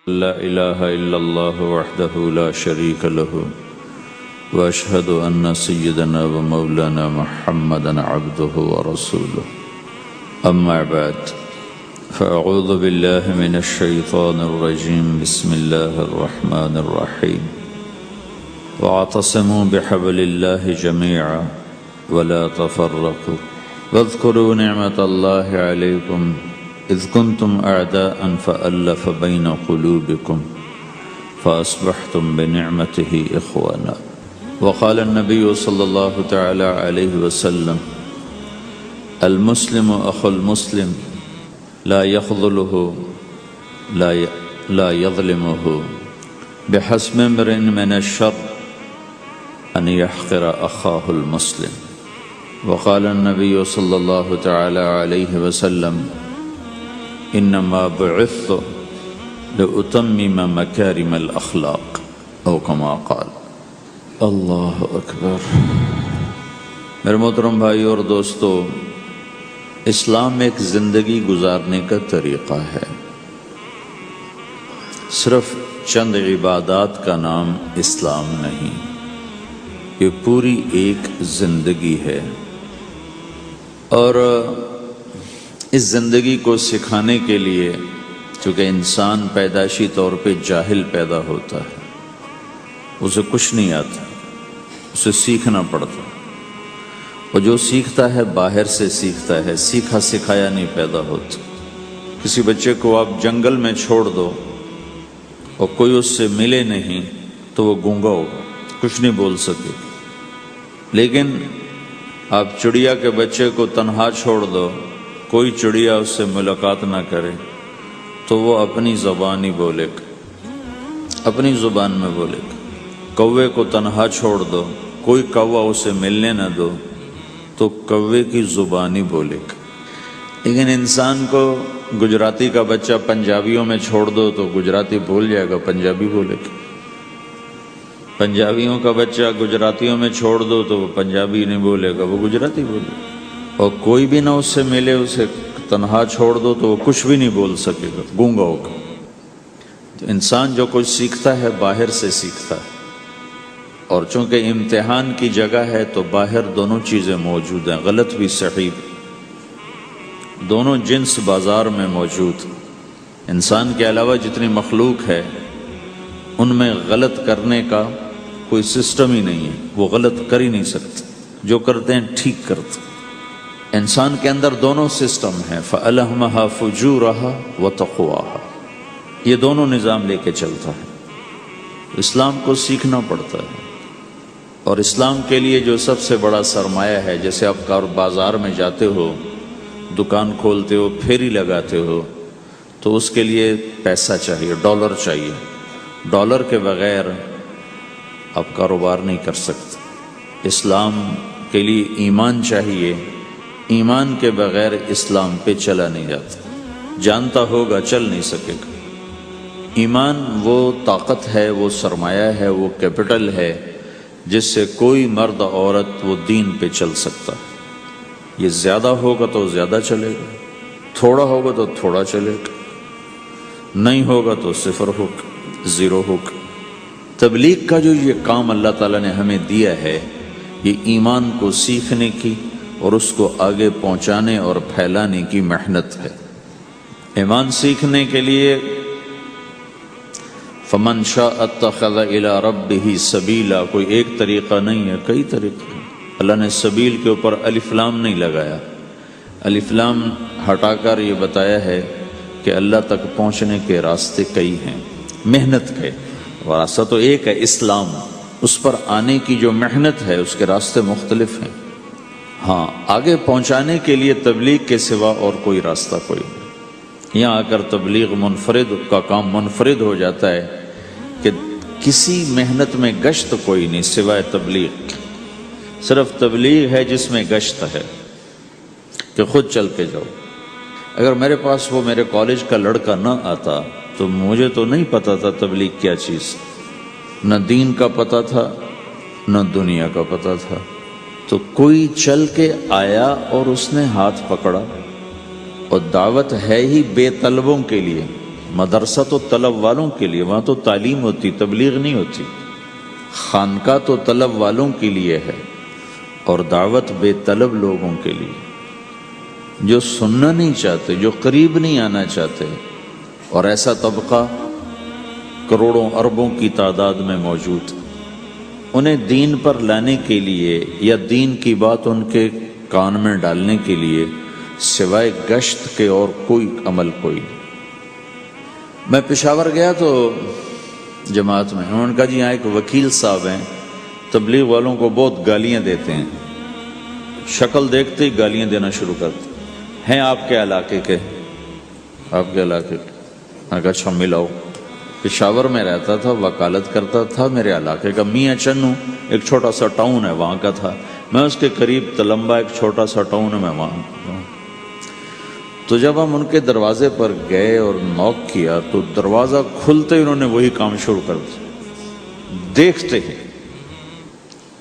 لا الہ الا اللہ وحدہ لا شریک لہ واشہد ان سیدنا و مولانا محمدا عبدہ ورسولہ اما بعد فاعوذ باللہ من الشیطان الرجیم بسم اللہ الرحمن الرحیم واعتصموا بحبل اللہ جميعا ولا تفرقوا واذكروا نعمة الله عليكم إذ كنتم أعداء فألف بين قلوبكم فأصبحتم بنعمته إخوانا وقال النبي صلى الله تعالى عليه وسلم المسلم أخو المسلم لا يخذله لا يظلمه بحسب امرئ من الشر أن يحقر أخاه المسلم وقال النبي صلى الله تعالى عليه وسلم انما بعثت لأتمم مکارم الاخلاق او کما قال۔ اللہ اکبر۔ میرے محترم بھائی اور دوستو، اسلام ایک زندگی گزارنے کا طریقہ ہے، صرف چند عبادات کا نام اسلام نہیں، یہ پوری ایک زندگی ہے۔ اور اس زندگی کو سکھانے کے لیے، چونکہ انسان پیدائشی طور پہ جاہل پیدا ہوتا ہے، اسے کچھ نہیں آتا، اسے سیکھنا پڑتا، اور جو سیکھتا ہے باہر سے سیکھتا ہے، سیکھا سکھایا نہیں پیدا ہوتا۔ کسی بچے کو آپ جنگل میں چھوڑ دو اور کوئی اس سے ملے نہیں تو وہ گونگا ہوگا، کچھ نہیں بول سکے۔ لیکن آپ چڑیا کے بچے کو تنہا چھوڑ دو، کوئی چڑیا اس سے ملاقات نہ کرے تو وہ اپنی زبان ہی بولے گا، اپنی زبان میں بولے گا۔ کوے کو تنہا چھوڑ دو، کوئی کوا اسے ملنے نہ دو تو کوے کی زبان ہی بولے گا۔ لیکن انسان کو گجراتی کا بچہ پنجابیوں میں چھوڑ دو تو گجراتی بھول جائے گا، پنجابی بولے گا۔ پنجابیوں کا بچہ گجراتیوں میں چھوڑ دو تو وہ پنجابی نہیں بولے گا، وہ گجراتی بولے گا۔ اور کوئی بھی نہ اس سے ملے، اسے تنہا چھوڑ دو تو وہ کچھ بھی نہیں بول سکے گا، گونگا ہوگا۔ تو انسان جو کچھ سیکھتا ہے باہر سے سیکھتا ہے، اور چونکہ امتحان کی جگہ ہے تو باہر دونوں چیزیں موجود ہیں، غلط بھی صحیح بھی، دونوں جنس بازار میں موجود۔ انسان کے علاوہ جتنی مخلوق ہے ان میں غلط کرنے کا کوئی سسٹم ہی نہیں ہے، وہ غلط کر ہی نہیں سکتے، جو کرتے ہیں ٹھیک کرتے۔ انسان کے اندر دونوں سسٹم ہیں، فَأَلْهَمَهَا فُجُورَهَا وَتَقْوَاهَا، یہ دونوں نظام لے کے چلتا ہے۔ اسلام کو سیکھنا پڑتا ہے، اور اسلام کے لیے جو سب سے بڑا سرمایہ ہے، جیسے آپ بازار میں جاتے ہو، دکان کھولتے ہو، پھیری لگاتے ہو، تو اس کے لیے پیسہ چاہیے، ڈالر چاہیے۔ ڈالر کے بغیر آپ کاروبار نہیں کر سکتے۔ اسلام کے لیے ایمان چاہیے، ایمان کے بغیر اسلام پہ چلا نہیں جاتا، جانتا ہوگا چل نہیں سکے گا۔ ایمان وہ طاقت ہے، وہ سرمایہ ہے، وہ کیپٹل ہے جس سے کوئی مرد عورت وہ دین پہ چل سکتا ہے۔ یہ زیادہ ہوگا تو زیادہ چلے گا، تھوڑا ہوگا تو تھوڑا چلے گا، نہیں ہوگا تو صفر ہوگا، زیرو ہوگا۔ تبلیغ کا جو یہ کام اللہ تعالیٰ نے ہمیں دیا ہے، یہ ایمان کو سیکھنے کی اور اس کو آگے پہنچانے اور پھیلانے کی محنت ہے۔ ایمان سیکھنے کے لیے فَمَنْ شَاءَ اتَّخَذَ إِلَىٰ رَبِّهِ سَبِيلًا، کوئی ایک طریقہ نہیں ہے، کئی طریقے ہیں۔ اللہ نے سبیل کے اوپر الف لام نہیں لگایا، الف لام ہٹا کر یہ بتایا ہے کہ اللہ تک پہنچنے کے راستے کئی ہیں، محنت کے راستہ تو ایک ہے اسلام، اس پر آنے کی جو محنت ہے اس کے راستے مختلف ہیں۔ ہاں، آگے پہنچانے کے لیے تبلیغ کے سوا اور کوئی راستہ کوئی نہیں۔ یہاں آ کر تبلیغ منفرد کا کام منفرد ہو جاتا ہے کہ کسی محنت میں گشت کوئی نہیں سوائے تبلیغ۔ صرف تبلیغ ہے جس میں گشت ہے کہ خود چل کے جاؤ۔ اگر میرے پاس وہ میرے کالج کا لڑکا نہ آتا تو مجھے تو نہیں پتا تھا تبلیغ کیا چیز، نہ دین کا پتہ تھا نہ دنیا کا پتہ تھا۔ تو کوئی چل کے آیا اور اس نے ہاتھ پکڑا، اور دعوت ہے ہی بے طلبوں کے لیے، مدرسہ تو طلب والوں کے لیے، وہاں تو تعلیم ہوتی، تبلیغ نہیں ہوتی۔ خانقاہ تو طلب والوں کے لیے ہے اور دعوت بے طلب لوگوں کے لیے، جو سننا نہیں چاہتے، جو قریب نہیں آنا چاہتے، اور ایسا طبقہ کروڑوں اربوں کی تعداد میں موجود۔ انہیں دین پر لانے کے لیے یا دین کی بات ان کے کان میں ڈالنے کے لیے سوائے گشت کے اور کوئی عمل کوئی نہیں۔ میں پشاور گیا تو جماعت میں انہوں نے کہا جی یہاں ایک وکیل صاحب ہیں، تبلیغ والوں کو بہت گالیاں دیتے ہیں، شکل دیکھتے ہی گالیاں دینا شروع کرتے ہیں آپ کے علاقے کے؟ آپ کے علاقے کے؟ میں کہا اچھا ملاؤ۔ پشاور میں رہتا تھا، وکالت کرتا تھا، میرے علاقے کا میاں چنو ایک چھوٹا سا ٹاؤن ہے وہاں کا تھا، میں اس کے قریب تلمبا ایک چھوٹا سا ٹاؤن ہے میں وہاں۔ تو جب ہم ان کے دروازے پر گئے اور نوک کیا تو دروازہ کھلتے ہی انہوں نے وہی کام شروع کر دیا، دیکھتے ہی۔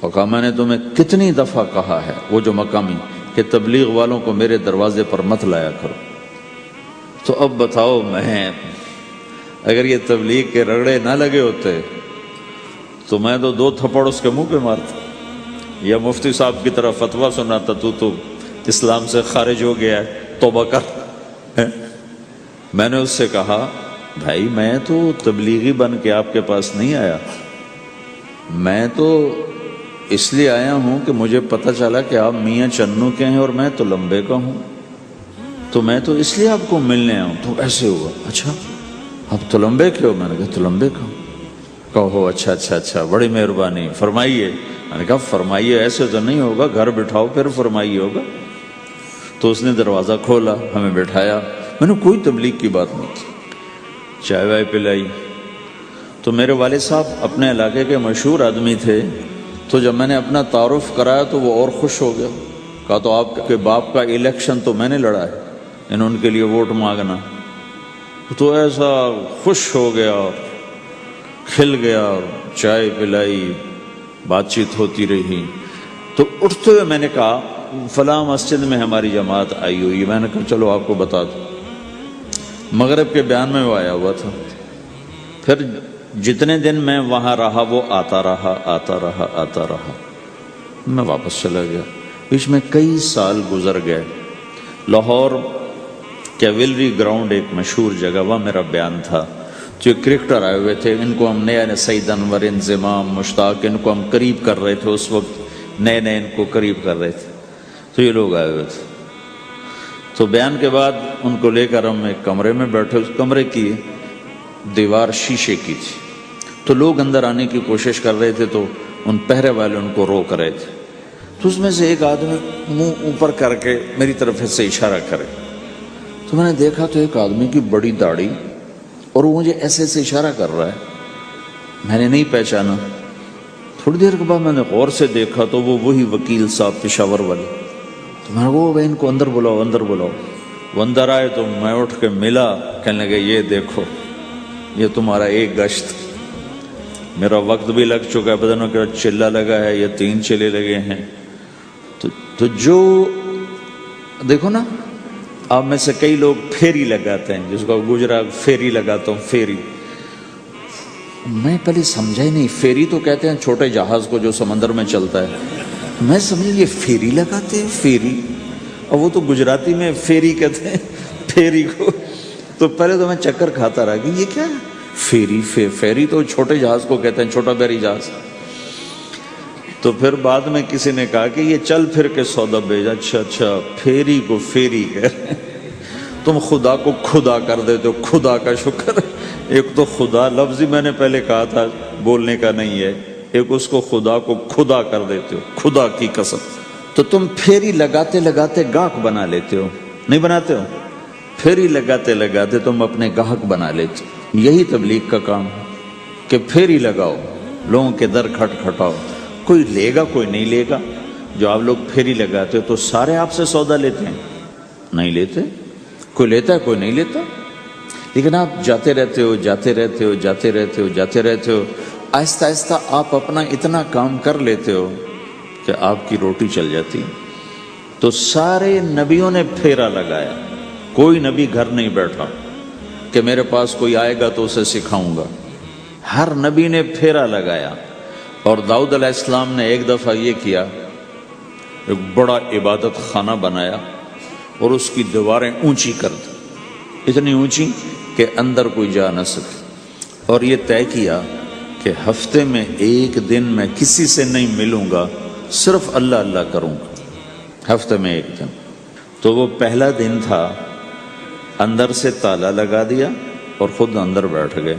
اور کہا میں نے تمہیں کتنی دفعہ کہا ہے، وہ جو مقامی، کہ تبلیغ والوں کو میرے دروازے پر مت لایا کرو۔ تو اب بتاؤ، میں اگر یہ تبلیغ کے رگڑے نہ لگے ہوتے تو میں تو 2 تھپڑ اس کے منہ پہ مارتا، یا مفتی صاحب کی طرف فتویٰ سناتا تو اسلام سے خارج ہو گیا ہے، توبہ کر۔ میں نے اس سے کہا بھائی میں تو تبلیغی بن کے آپ کے پاس نہیں آیا، میں تو اس لیے آیا ہوں کہ مجھے پتہ چلا کہ آپ میاں چنو کے ہیں اور میں تلمبے کا ہوں، تو میں تو اس لیے آپ کو ملنے آیا ہوں۔ تو ایسے ہوا، اچھا آپ تلمبے کے ہو؟ میں نے کہا تلمبے کا ہوں۔ کہو اچھا اچھا اچھا، بڑی مہربانی، فرمائیے۔ میں نے کہا فرمائیے ایسے تو نہیں ہوگا، گھر بٹھاؤ پھر فرمائیے ہوگا۔ تو اس نے دروازہ کھولا، ہمیں بٹھایا، میں نے کوئی تبلیغ کی بات نہیں کی، چائے وائے پلائی۔ تو میرے والد صاحب اپنے علاقے کے مشہور آدمی تھے، تو جب میں نے اپنا تعارف کرایا تو وہ اور خوش ہو گیا، کہا تو آپ کے باپ کا الیکشن تو میں نے لڑا ہے، انہوں کے لیے ووٹ مانگنا۔ تو ایسا خوش ہو گیا، کھل گیا، اور چائے پلائی، بات چیت ہوتی رہی۔ تو اٹھتے ہوئے میں نے کہا فلاں مسجد میں ہماری جماعت آئی ہوئی ہے، میں نے کہا چلو آپ کو بتا دوں۔ مغرب کے بیان میں وہ آیا ہوا تھا، پھر جتنے دن میں وہاں رہا وہ آتا رہا آتا رہا آتا رہا، میں واپس چلا گیا۔ بیچ میں کئی سال گزر گئے۔ لاہور کیولری گراؤنڈ ایک مشہور جگہ، وہاں میرا بیان تھا۔ جو کرکٹر آئے ہوئے تھے، ان کو ہم نیا سعید انور، انضمام، مشتاق، ان کو ہم قریب کر رہے تھے، اس وقت نئے نئے ان کو قریب کر رہے تھے، تو یہ لوگ آئے ہوئے تھے۔ تو بیان کے بعد ان کو لے کر ہم ایک کمرے میں بیٹھے، اس کمرے کی دیوار شیشے کی تھی، تو لوگ اندر آنے کی کوشش کر رہے تھے، تو ان پہرے والے ان کو روک رہے تھے۔ تو اس میں سے ایک آدمی منہ اوپر کر کے میری طرف سے اشارہ کرے، تو میں نے دیکھا تو ایک آدمی کی بڑی داڑھی، اور وہ مجھے ایسے ایسے اشارہ کر رہا ہے، میں نے نہیں پہچانا۔ تھوڑی دیر کے بعد میں نے غور سے دیکھا تو وہ وہی وکیل صاحب پشاور والے، تو میں نے کہا وہ ان کو اندر بلاؤ اندر بلاؤ۔ وہ اندر آئے تو میں اٹھ کے ملا، کہنے لگے یہ دیکھو یہ تمہارا ایک گشت، میرا وقت بھی لگ چکا ہے، بدنوں کا چلہ لگا ہے، یہ 3 چلے لگے ہیں۔ تو جو دیکھو نا، آپ میں سے کئی لوگ پھیری لگاتے ہیں، جس کو گجرا پھیری لگاتا ہوں، پھیری۔ میں پہلے سمجھا ہی نہیں، پھیری تو کہتے ہیں چھوٹے جہاز کو جو سمندر میں چلتا ہے، میں سمجھا یہ پھیری لگاتے ہیں، پھیری، اور وہ تو گجراتی میں پھیری کہتے ہیں پھیری کو۔ تو پہلے تو میں چکر کھاتا رہا کہ یہ کیا ہے پھیری، پھیری تو چھوٹے جہاز کو کہتے ہیں، چھوٹا بحری جہاز۔ تو پھر بعد میں کسی نے کہا کہ یہ چل پھر کے سودا بھیجا، اچھا اچھا پھیری کو پھیری کہہ رہے ہیں، تم خدا کو خدا کر دیتے ہو، خدا کا شکر۔ ایک تو خدا لفظ ہی میں نے پہلے کہا تھا بولنے کا نہیں ہے، ایک اس کو خدا کو خدا کر دیتے ہو، خدا کی قسم۔ تو تم پھیری لگاتے لگاتے گاہک بنا لیتے ہو، نہیں بناتے ہو؟ پھیری لگاتے لگاتے تم اپنے گاہک بنا لیتے ہو۔ یہی تبلیغ کا کام ہے کہ پھیری لگاؤ، لوگوں کے در کھٹکھٹاؤ، کوئی لے گا کوئی نہیں لے گا۔ جو آپ لوگ پھیری لگاتے ہو تو سارے آپ سے سودا لیتے ہیں؟ نہیں لیتے، کوئی لیتا ہے کوئی نہیں لیتا، لیکن آپ جاتے رہتے ہو جاتے رہتے ہو جاتے رہتے ہو جاتے رہتے ہو، آہستہ آہستہ آپ اپنا اتنا کام کر لیتے ہو کہ آپ کی روٹی چل جاتی۔ تو سارے نبیوں نے پھیرا لگایا، کوئی نبی گھر نہیں بیٹھا، کہ میرے پاس کوئی آئے گا تو اسے سکھاؤں گا. ہر نبی نے پھیرا لگایا. اور داؤد علیہ السلام نے ایک دفعہ یہ کیا، ایک بڑا عبادت خانہ بنایا اور اس کی دیواریں اونچی کر دی، اتنی اونچی کہ اندر کوئی جا نہ سکے. اور یہ طے کیا کہ ہفتے میں ایک دن میں کسی سے نہیں ملوں گا، صرف اللہ اللہ کروں گا ہفتے میں ایک دن. تو وہ پہلا دن تھا، اندر سے تالا لگا دیا اور خود اندر بیٹھ گئے.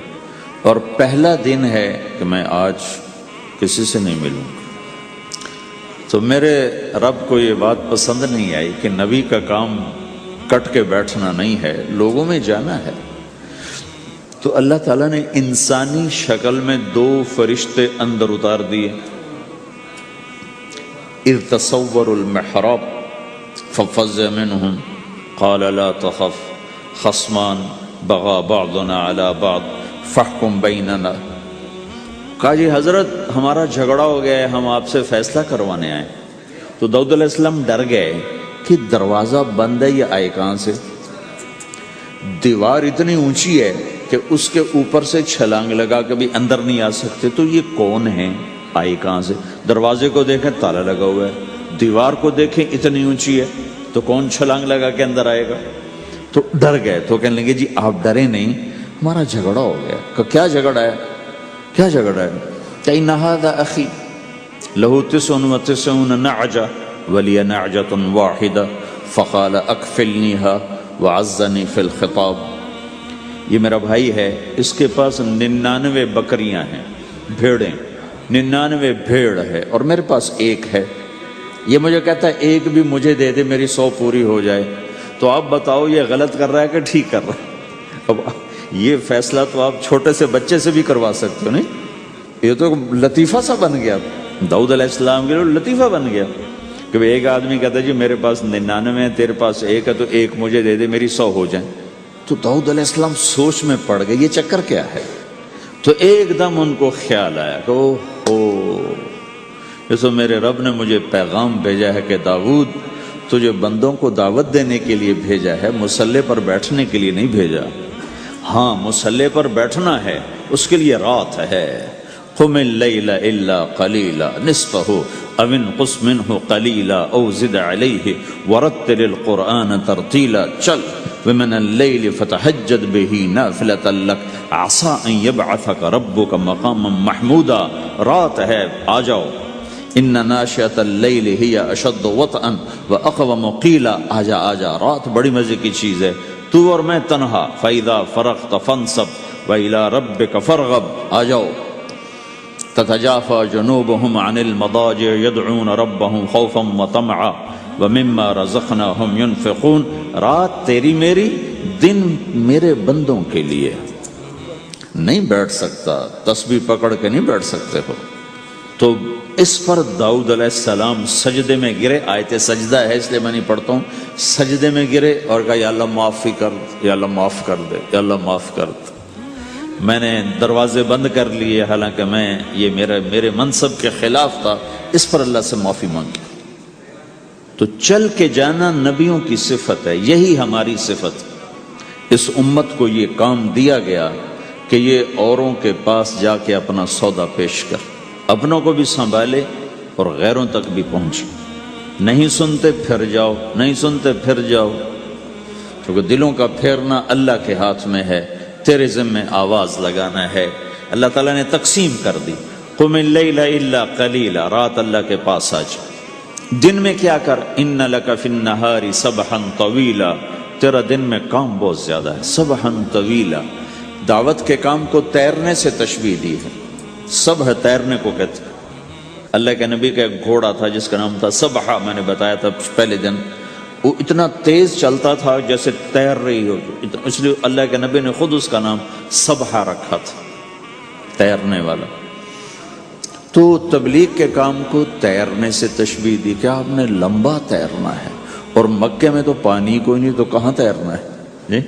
اور پہلا دن ہے کہ میں آج کسی سے نہیں ملوں گا. تو میرے رب کو یہ بات پسند نہیں آئی کہ نبی کا کام کٹ کے بیٹھنا نہیں ہے، لوگوں میں جانا ہے. تو اللہ تعالیٰ نے انسانی شکل میں 2 فرشتے اندر اتار دیے. اذ تصوروا المحراب ففزع منهم قال لا تخف خصمان بغى بعضنا على بعض فاحكم بيننا. کہا جی حضرت ہمارا جھگڑا ہو گیا ہے، ہم آپ سے فیصلہ کروانے آئے. تو داؤد علیہ السلام ڈر گئے کہ دروازہ بند ہے، یہ آئے کہاں سے؟ دیوار اتنی اونچی ہے کہ اس کے اوپر سے چھلانگ لگا کے بھی اندر نہیں آ سکتے. تو یہ کون ہیں، آئے کہاں سے؟ دروازے کو دیکھیں تالا لگا ہوا ہے، دیوار کو دیکھیں اتنی اونچی ہے، تو کون چھلانگ لگا کے اندر آئے گا؟ تو ڈر گئے. تو کہنے لگے جی آپ ڈرے نہیں، ہمارا جھگڑا ہو گیا. کہ کیا جھگڑا ہے؟ کیا جھگڑا ہے؟ کہ هذا اخی له 99 نعجہ ولی نعجۃ واحدہ فقال اکفلنیها وعزنی فی الخطاب. یہ میرا بھائی ہے، اس کے پاس 99 بکریاں ہیں، بھیڑیں، 99 بھیڑ ہے، اور میرے پاس ایک ہے. یہ مجھے کہتا ہے ایک بھی مجھے دے دے، میری 100 پوری ہو جائے. تو آپ بتاؤ یہ غلط کر رہا ہے کہ ٹھیک کر رہا ہے؟ اب یہ فیصلہ تو آپ چھوٹے سے بچے سے بھی کروا سکتے ہو. نہیں، یہ تو لطیفہ سا بن گیا داؤد علیہ السلام کے لیے، لطیفہ بن گیا کہ ایک آدمی کہتا ہے جی میرے پاس 99 ہے، تیرے پاس ایک ہے، تو ایک مجھے دے دے، میری 100 ہو جائیں. تو داؤد علیہ السلام سوچ میں پڑ گئے یہ چکر کیا ہے. تو ایک دم ان کو خیال آیا کہ اوہ، جیسے میرے رب نے مجھے پیغام بھیجا ہے کہ داؤد تجھے بندوں کو دعوت دینے کے لیے بھیجا ہے، مصلی پر بیٹھنے کے لیے نہیں بھیجا. ہاں مصلی پر بیٹھنا ہے، اس کے لیے رات ہے. قم اللیل الا قلیلا نصفہ او انقص منہ قلیلا او زد علیہ ورتل القرآن ترتیلا. چل ومن اللیل فتہجد بہ نافلۃ لک عسیٰ ان یبعثک ربک مقاما محمودا. رات ہے، آ جاؤ. ان ناشئۃ اللیل ہی اشد وطئا واقوم قیلا. آجا آجا، رات بڑی مزے کی چیز ہے، تو اور میں تنہا. فاذا فرغت فانصب والى ربک فارغب. آ جاؤ. تتجافى جنوبهم عن المضاجع يدعون ربهم خوفا وطمعا ومما رزقناهم ينفقون. رات تیری میری، دن میرے بندوں کے لیے. نہیں بیٹھ سکتا، تسبیح پکڑ کے نہیں بیٹھ سکتے ہو. تو اس پر داؤد علیہ السلام سجدے میں گرے. آیت سجدہ ہے اس لیے میں نہیں پڑھتا ہوں. سجدے میں گرے اور کہا یا اللہ معافی کر، یا اللہ معاف کر دے، یا اللہ معاف کر دے. میں نے دروازے بند کر لیے، حالانکہ میں یہ میرے منصب کے خلاف تھا، اس پر اللہ سے معافی مانگی. تو چل کے جانا نبیوں کی صفت ہے، یہی ہماری صفت. اس امت کو یہ کام دیا گیا کہ یہ اوروں کے پاس جا کے اپنا سودا پیش کر، اپنوں کو بھی سنبھالے اور غیروں تک بھی پہنچے. نہیں سنتے پھر جاؤ، نہیں سنتے پھر جاؤ. کیونکہ دلوں کا پھیرنا اللہ کے ہاتھ میں ہے، تیرے ذمہ آواز لگانا ہے. اللہ تعالیٰ نے تقسیم کر دی. قم اللیل الا قلیلا، رات اللہ کے پاس آ جا. دن میں کیا کر؟ ان لک فی النہار سبحا طویلا، تیرا دن میں کام بہت زیادہ ہے. سبحا طویلا، دعوت کے کام کو تیرنے سے تشبیہ دی ہے. سبح تیرنے کو کہتے. اللہ کے نبی کا ایک گھوڑا تھا جس کا نام تھا سبحہ، میں نے بتایا تھا پہلے دن. وہ اتنا تیز چلتا تھا جیسے تیر رہی ہو، اس لیے اللہ کے نبی نے خود اس کا نام سبحہ رکھا تھا، تیرنے والا. تو تبلیغ کے کام کو تیرنے سے تشبیہ دی کہ آپ نے لمبا تیرنا ہے. اور مکے میں تو پانی کوئی نہیں، تو کہاں تیرنا ہے جی؟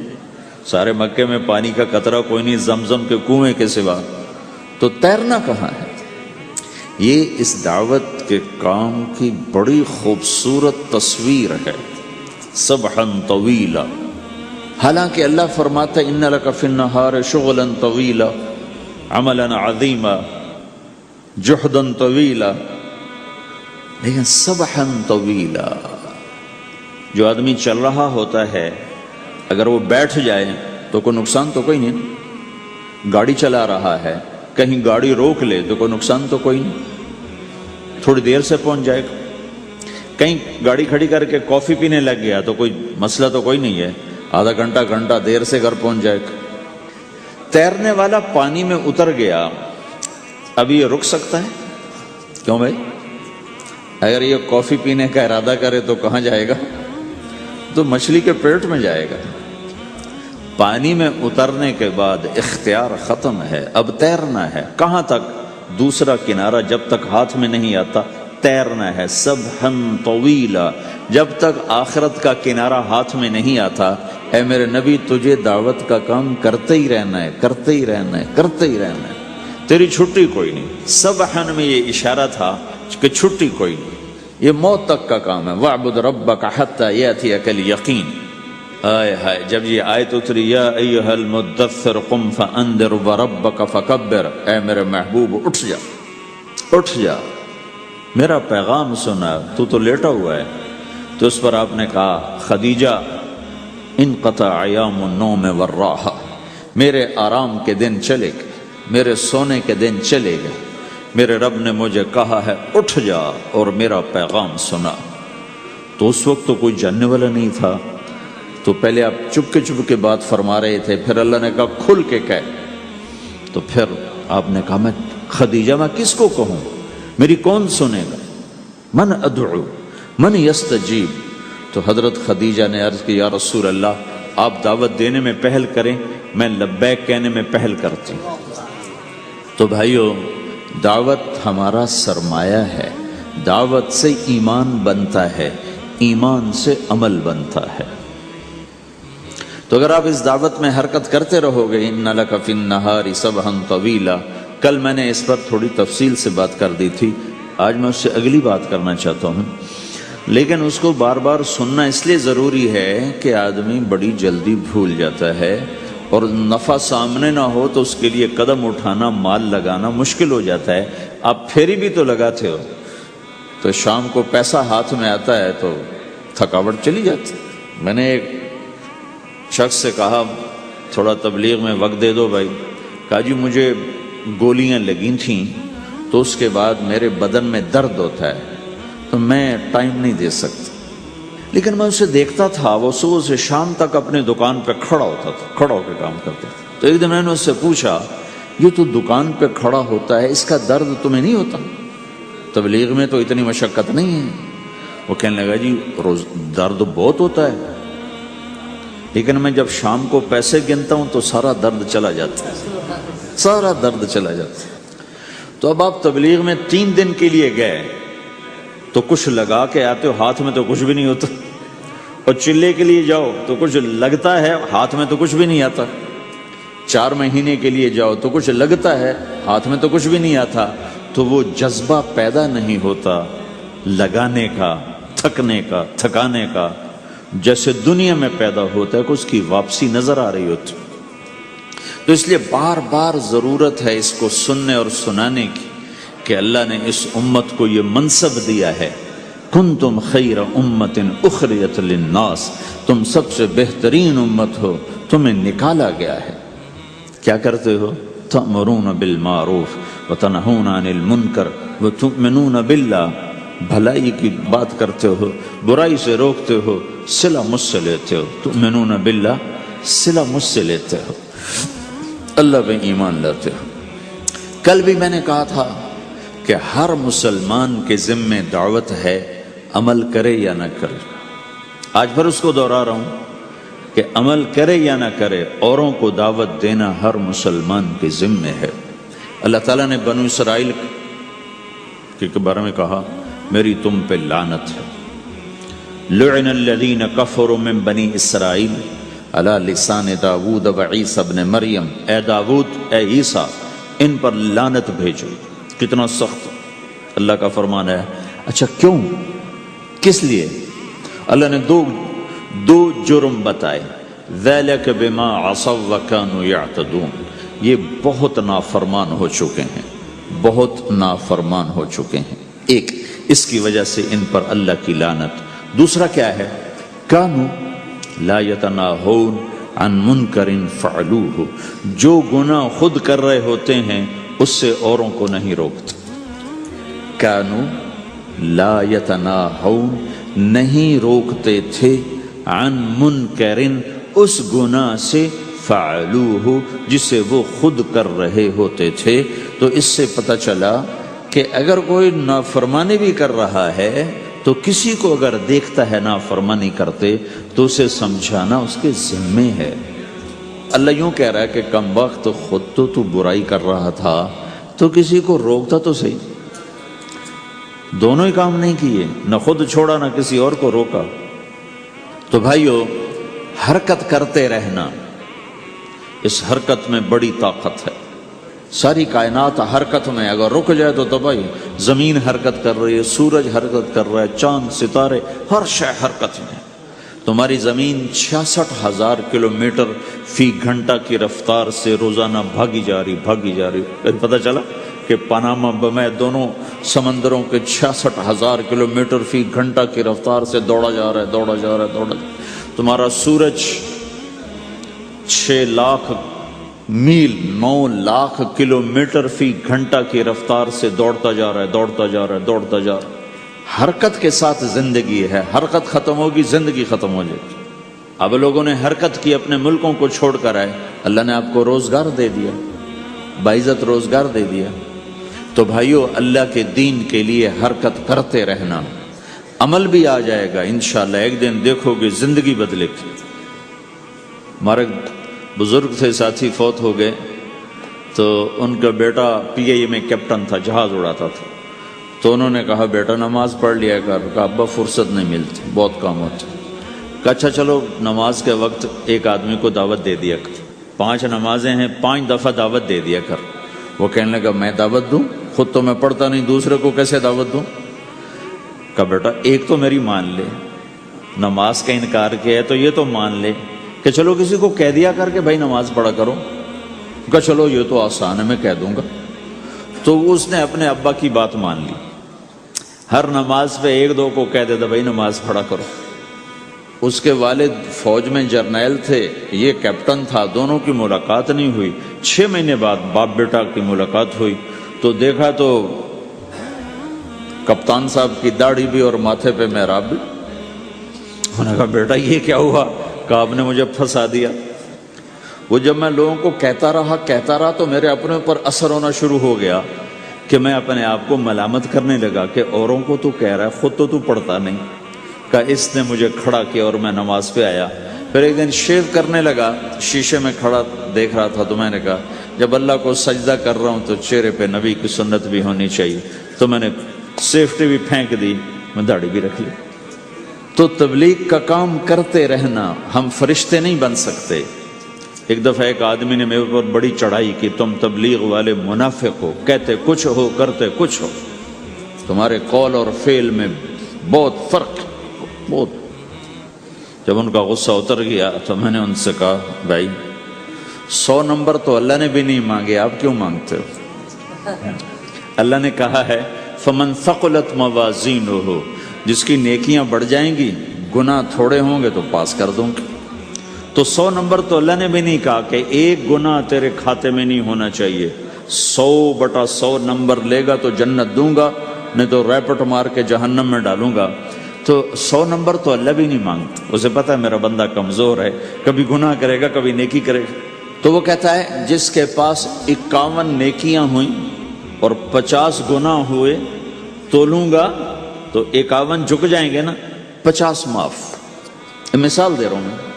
سارے مکے میں پانی کا قطرہ کوئی نہیں زمزم کے کنویں کے سوا، تو تیرنا کہاں ہے؟ یہ اس دعوت کے کام کی بڑی خوبصورت تصویر ہے. سبحا طویلا، حالانکہ اللہ فرماتا ہے ان لک فی النہار شغلا طویلا عملا عظیما جہدا طویلا، لیکن سبحا طویلا، جو آدمی چل رہا ہوتا ہے اگر وہ بیٹھ جائے تو کوئی نقصان تو کوئی نہیں، گاڑی چلا رہا ہے کہیں گاڑی روک لے تو کوئی نقصان تو کوئی نہیں، تھوڑی دیر سے پہنچ جائے گا، کہیں گاڑی کھڑی کر کے کافی پینے لگ گیا تو کوئی مسئلہ تو کوئی نہیں ہے، آدھا گھنٹہ دیر سے گھر پہنچ جائے گا۔ تیرنے والا پانی میں اتر گیا، اب یہ رک سکتا ہے؟ کیوں بھائی؟ اگر یہ کافی پینے کا ارادہ کرے تو کہاں جائے گا؟ تو مچھلی کے پیٹ میں جائے گا۔ پانی میں اترنے کے بعد اختیار ختم ہے، اب تیرنا ہے۔ کہاں تک؟ دوسرا کنارہ جب تک ہاتھ میں نہیں آتا تیرنا ہے، سبحاً طویلا، جب تک آخرت کا کنارہ ہاتھ میں نہیں آتا۔ اے میرے نبی تجھے دعوت کا کام کرتے ہی رہنا ہے، کرتے ہی رہنا ہے، کرتے ہی رہنا ہے، تیری چھٹی کوئی نہیں۔ سبحاً میں یہ اشارہ تھا کہ چھٹی کوئی نہیں، یہ موت تک کا کام ہے۔ وَاعْبُدْ رَبَّكَ حَتَّى يَأْتِيَكَ الْيَقِينُ۔ آئے ہائے، جب یہ آیت اتری یا ایھا المدثر قم فانذر وربک فکبر، اے میرے محبوب اٹھ جا، اٹھ جا، میرا پیغام سنا، تو لیٹا ہوا ہے۔ تو اس پر آپ نے کہا خدیجہ انقطع ایام النوم والراحہ، میرے آرام کے دن چلے گئے، میرے سونے کے دن چلے گئے، میرے رب نے مجھے کہا ہے اٹھ جا اور میرا پیغام سنا۔ تو اس وقت تو کوئی جاننے والا نہیں تھا، تو پہلے آپ چپ کے بات فرما رہے تھے، پھر اللہ نے کہا کھل کے کہہ، تو پھر آپ نے کہا میں خدیجہ میں کس کو کہوں، میری کون سنے گا، من ادعو من یستجیب۔ تو حضرت خدیجہ نے عرض کی یا رسول اللہ آپ دعوت دینے میں پہل کریں، میں لبیک کہنے میں پہل کرتی ہوں۔ تو بھائیو، دعوت ہمارا سرمایہ ہے، دعوت سے ایمان بنتا ہے، ایمان سے عمل بنتا ہے۔ تو اگر آپ اس دعوت میں حرکت کرتے رہو گے، ان لک فی النہار سبحا طویلا، کل میں نے اس پر تھوڑی تفصیل سے بات کر دی تھی، آج میں اس سے اگلی بات کرنا چاہتا ہوں، لیکن اس کو بار بار سننا اس لیے ضروری ہے کہ آدمی بڑی جلدی بھول جاتا ہے، اور نفع سامنے نہ ہو تو اس کے لیے قدم اٹھانا، مال لگانا مشکل ہو جاتا ہے۔ آپ پھیری بھی تو لگاتے ہو، تو شام کو پیسہ ہاتھ میں آتا ہے تو تھکاوٹ چلی جاتی۔ میں نے ایک شخص سے کہا تھوڑا تبلیغ میں وقت دے دو بھائی، کہا جی مجھے گولیاں لگی تھیں تو اس کے بعد میرے بدن میں درد ہوتا ہے تو میں ٹائم نہیں دے سکتا، لیکن میں اسے دیکھتا تھا وہ صبح سے شام تک اپنی دکان پہ کھڑا ہوتا تھا، کھڑا ہو کے کام کرتا تھا۔ تو ایک دن میں نے اس سے پوچھا یہ تو دکان پہ کھڑا ہوتا ہے، اس کا درد تمہیں نہیں ہوتا؟ تبلیغ میں تو اتنی مشقت نہیں ہے۔ وہ کہنے لگا جی روز درد بہت ہوتا ہے، لیکن میں جب شام کو پیسے گنتا ہوں تو سارا درد چلا جاتا ہے، سارا درد چلا جاتا ہے۔ تو اب آپ تبلیغ میں 3 دن کے لیے گئے تو کچھ لگا کے آتے ہو، ہاتھ میں تو کچھ بھی نہیں ہوتا، اور چلے کے لیے جاؤ تو کچھ لگتا ہے، ہاتھ میں تو کچھ بھی نہیں آتا۔ 4 مہینے کے لیے جاؤ تو کچھ لگتا ہے، ہاتھ میں تو کچھ بھی نہیں آتا۔ تو وہ جذبہ پیدا نہیں ہوتا لگانے کا، تھکنے کا، تھکانے کا، جیسے دنیا میں پیدا ہوتا ہے کہ اس کی واپسی نظر آ رہی ہوتی۔ تو اس لیے بار بار ضرورت ہے اس کو سننے اور سنانے کی کہ اللہ نے اس امت کو یہ منصب دیا ہے، کنتم خیر امت اخرجت للناس، تم سب سے بہترین امت ہو، تمہیں نکالا گیا ہے۔ کیا کرتے ہو؟ تأمرون بالمعروف وتنہون عن المنکر وتؤمنون باللہ، بھلائی کی بات کرتے ہو، برائی سے روکتے ہو، صلہ مجھ سے لیتے ہو، تؤمنون باللہ، صلہ مجھ سے لیتے ہو، اللہ پہ ایمان لاتے ہو۔ کل بھی میں نے کہا تھا کہ ہر مسلمان کے ذمہ دعوت ہے، عمل کرے یا نہ کرے۔ آج پھر اس کو دوہرا رہا ہوں کہ عمل کرے یا نہ کرے، اوروں کو دعوت دینا ہر مسلمان کے ذمہ ہے۔ اللہ تعالیٰ نے بنو اسرائیل کے بارے میں کہا میری تم پہ لعنت ہے، لعن الذین کفروا من بنی اسرائیل علی لسان داود و عیسیٰ ابن مریم، اے داود، اے عیسیٰ، ان پر لعنت بھیجو۔ کتنا سخت اللہ کا فرمان ہے۔ اچھا کیوں، کس لیے؟ اللہ نے دو جرم بتائے، ذَلِكَ بِمَا عَصَوْا وَكَانُوا يَعْتَدُونَ، یہ بہت نافرمان ہو چکے ہیں، بہت نافرمان ہو چکے ہیں۔ ایک اس کی وجہ سے ان پر اللہ کی لعنت۔ دوسرا کیا ہے؟ کانوا لا یتناہون عن منکر فعلوہ، جو گناہ خود کر رہے ہوتے ہیں اس سے اوروں کو نہیں روکتے۔ کانوا لا یتناہون، نہیں روکتے تھے، عن منکر، اس گناہ سے، فعلوہ، جسے وہ خود کر رہے ہوتے تھے۔ تو اس سے پتہ چلا کہ اگر کوئی نافرمانی بھی کر رہا ہے تو کسی کو اگر دیکھتا ہے نافرمانی کرتے تو اسے سمجھانا اس کے ذمے ہے۔ اللہ یوں کہہ رہا ہے کہ کم وقت خود تو برائی کر رہا تھا تو کسی کو روکتا تو صحیح۔ دونوں ہی کام نہیں کیے، نہ خود چھوڑا نہ کسی اور کو روکا۔ تو بھائیو، حرکت کرتے رہنا، اس حرکت میں بڑی طاقت ہے۔ ساری کائنات حرکت میں، اگر رک جائے تو تباہی۔ زمین حرکت کر رہی ہے، سورج حرکت کر رہا ہے، چاند، ستارے، ہر شے حرکت میں۔ تمہاری زمین 66,000 کلومیٹر فی گھنٹہ کی رفتار سے روزانہ بھاگی جا رہی۔ پتہ چلا کہ پاناما میں دونوں سمندروں کے 66,000 کلومیٹر فی گھنٹہ کی رفتار سے دوڑا جا رہا ہے۔ تمہارا سورج 6 لاکھ میل 9 لاکھ کلومیٹر فی گھنٹہ کی رفتار سے دوڑتا جا رہا ہے۔ حرکت کے ساتھ زندگی ہے، حرکت ختم ہوگی زندگی ختم ہو جائے گی۔ اب لوگوں نے حرکت کی، اپنے ملکوں کو چھوڑ کر آئے، اللہ نے آپ کو روزگار دے دیا، باعزت روزگار دے دیا۔ تو بھائیو، اللہ کے دین کے لیے حرکت کرتے رہنا، عمل بھی آ جائے گا انشاءاللہ۔ ایک دن دیکھو گے زندگی بدلے گی۔ ہمارے بزرگ تھے، ساتھی فوت ہو گئے، تو ان کا بیٹا PIA میں کیپٹن تھا، جہاز اڑاتا تھا۔ تو انہوں نے کہا بیٹا نماز پڑھ لیا کر۔ کہا ابا فرصت نہیں ملتی، بہت کام ہوتا۔ کہا اچھا چلو نماز کے وقت ایک آدمی کو دعوت دے دیا کر، 5 نمازیں ہیں، 5 دفعہ دعوت دے دیا کر۔ وہ کہنے لگا میں دعوت دوں؟ خود تو میں پڑھتا نہیں، دوسرے کو کیسے دعوت دوں؟ کہا بیٹا ایک تو میری مان لے، نماز کا انکار کیا ہے تو یہ تو مان لے کہ چلو کسی کو کہہ دیا کر کہ بھائی نماز پڑھا کرو۔ کہا چلو یہ تو آسان ہے، میں کہہ دوں گا۔ تو اس نے اپنے ابا کی بات مان لی، ہر نماز پہ 1-2 کو کہہ دیتا بھائی نماز پڑھا کرو۔ اس کے والد فوج میں جرنیل تھے، یہ کیپٹن تھا، دونوں کی ملاقات نہیں ہوئی۔ 6 مہینے بعد باپ بیٹا کی ملاقات ہوئی تو دیکھا تو کپتان صاحب کی داڑھی بھی اور ماتھے پہ محراب بھی۔ انہوں نے کہا بیٹا یہ کیا ہوا؟ کہا آپ نے مجھے پھنسا دیا۔ وہ جب میں لوگوں کو کہتا رہا تو میرے اپنے اوپر اثر ہونا شروع ہو گیا کہ میں اپنے آپ کو ملامت کرنے لگا کہ اوروں کو تو کہہ رہا ہے، خود تو پڑھتا نہیں۔ کہا اس نے مجھے کھڑا کیا اور میں نماز پہ آیا۔ پھر ایک دن شیو کرنے لگا، شیشے میں کھڑا دیکھ رہا تھا، تو میں نے کہا جب اللہ کو سجدہ کر رہا ہوں تو چہرے پہ نبی کی سنت بھی ہونی چاہیے۔ تو میں نے سیفٹی بھی پھینک دی، میں داڑھی بھی رکھ لی۔ تو تبلیغ کا کام کرتے رہنا، ہم فرشتے نہیں بن سکتے۔ ایک دفعہ ایک آدمی نے میرے اوپر بڑی چڑھائی کی، تم تبلیغ والے منافق ہو، کہتے کچھ ہو کرتے کچھ ہو، تمہارے قول اور فعل میں بہت فرق، بہت۔ جب ان کا غصہ اتر گیا تو میں نے ان سے کہا بھائی 100 نمبر تو اللہ نے بھی نہیں مانگے، آپ کیوں مانگتے ہو؟ اللہ نے کہا ہے فمن ثقلت موازینہ، جس کی نیکیاں بڑھ جائیں گی، گناہ تھوڑے ہوں گے تو پاس کر دوں گی۔ تو 100 نمبر تو اللہ نے بھی نہیں کہا کہ ایک گناہ تیرے کھاتے میں نہیں ہونا چاہیے، 100/100 نمبر لے گا تو جنت دوں گا، نہیں تو ریپٹ مار کے جہنم میں ڈالوں گا۔ تو 100 نمبر تو اللہ بھی نہیں مانگتا، اسے پتہ ہے میرا بندہ کمزور ہے، کبھی گناہ کرے گا کبھی نیکی کرے گا۔ تو وہ کہتا ہے جس کے پاس 51 نیکیاں ہوئیں اور 50 گناہ ہوئے تولوں گا تو 51 جھک جائیں گے نا، 50 معاف۔ مثال دے رہا ہوں میں،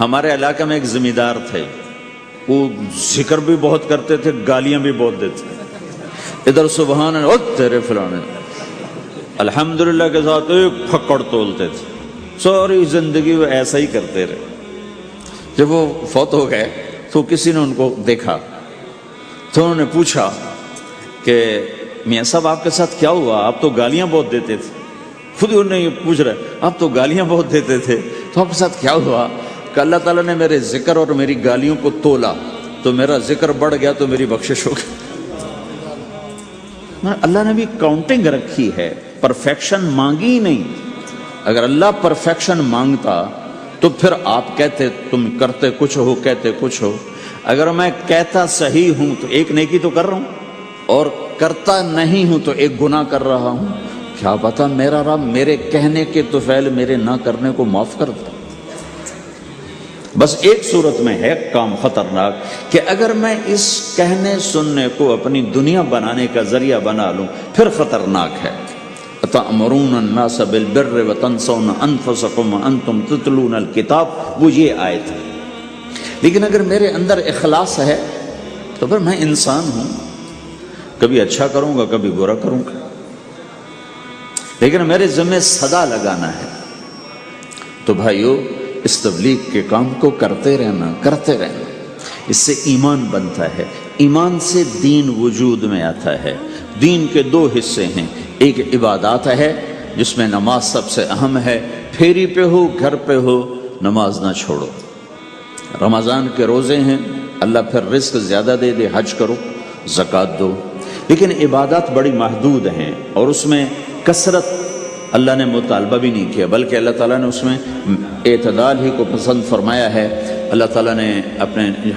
ہمارے علاقے میں ایک زمیندار تھے، وہ ذکر بھی بہت کرتے تھے، گالیاں بھی بہت دیتے، ادھر سبحان اللہ تیرے فلانے، الحمدللہ کے ساتھ ایک پھکڑ تولتے تھے، ساری زندگی وہ ایسا ہی کرتے رہے۔ جب وہ فوت ہو گئے تو کسی نے ان کو دیکھا تو انہوں نے پوچھا کہ میاں صاحب آپ کے ساتھ کیا ہوا؟ آپ تو گالیاں بہت دیتے تھے۔ خود انہوں نے یہ پوچھ رہے آپ تو گالیاں بہت دیتے تھے، تو آپ کے ساتھ کیا ہوا؟ کہ اللہ تعالیٰ نے میرے ذکر اور میری گالیوں کو تولا تو میرا ذکر بڑھ گیا تو میری بخشش ہو گئی۔ اللہ نے بھی کاؤنٹنگ رکھی ہے، پرفیکشن مانگی ہی نہیں۔ اگر اللہ پرفیکشن مانگتا تو پھر آپ کہتے تم کرتے کچھ ہو کہتے کچھ ہو۔ اگر میں کہتا صحیح ہوں تو ایک نیکی تو کر رہا ہوں، اور کرتا نہیں ہوں تو ایک گناہ کر رہا ہوں۔ کیا پتا میرا رب میرے کہنے کے طفیل میرے نہ کرنے کو معاف کر دے۔ بس ایک صورت میں ہے کام خطرناک کہ اگر میں اس کہنے سننے کو اپنی دنیا بنانے کا ذریعہ بنا لوں پھر خطرناک ہے۔ تأمرون الناس بالبر وتنسون انفسکم وانتم تتلون الکتاب، وہ یہ آیت ہے۔ لیکن اگر میرے اندر اخلاص ہے تو پھر میں انسان ہوں، کبھی اچھا کروں گا کبھی برا کروں گا، لیکن میرے ذمہ صدا لگانا ہے۔ تو بھائیو اس تبلیغ کے کام کو کرتے رہنا۔ اس سے ایمان بنتا ہے، ایمان سے دین وجود میں آتا ہے۔ دین کے دو حصے ہیں، ایک عبادات ہے جس میں نماز سب سے اہم ہے، پھیری پہ ہو گھر پہ ہو نماز نہ چھوڑو۔ رمضان کے روزے ہیں، اللہ پھر رزق زیادہ دے دے، حج کرو، زکوٰۃ دو، لیکن عبادات بڑی محدود ہیں اور اس میں کثرت اللہ نے مطالبہ بھی نہیں کیا، بلکہ اللہ تعالیٰ نے اس میں اعتدال ہی کو پسند فرمایا ہے۔ اللہ تعالیٰ نے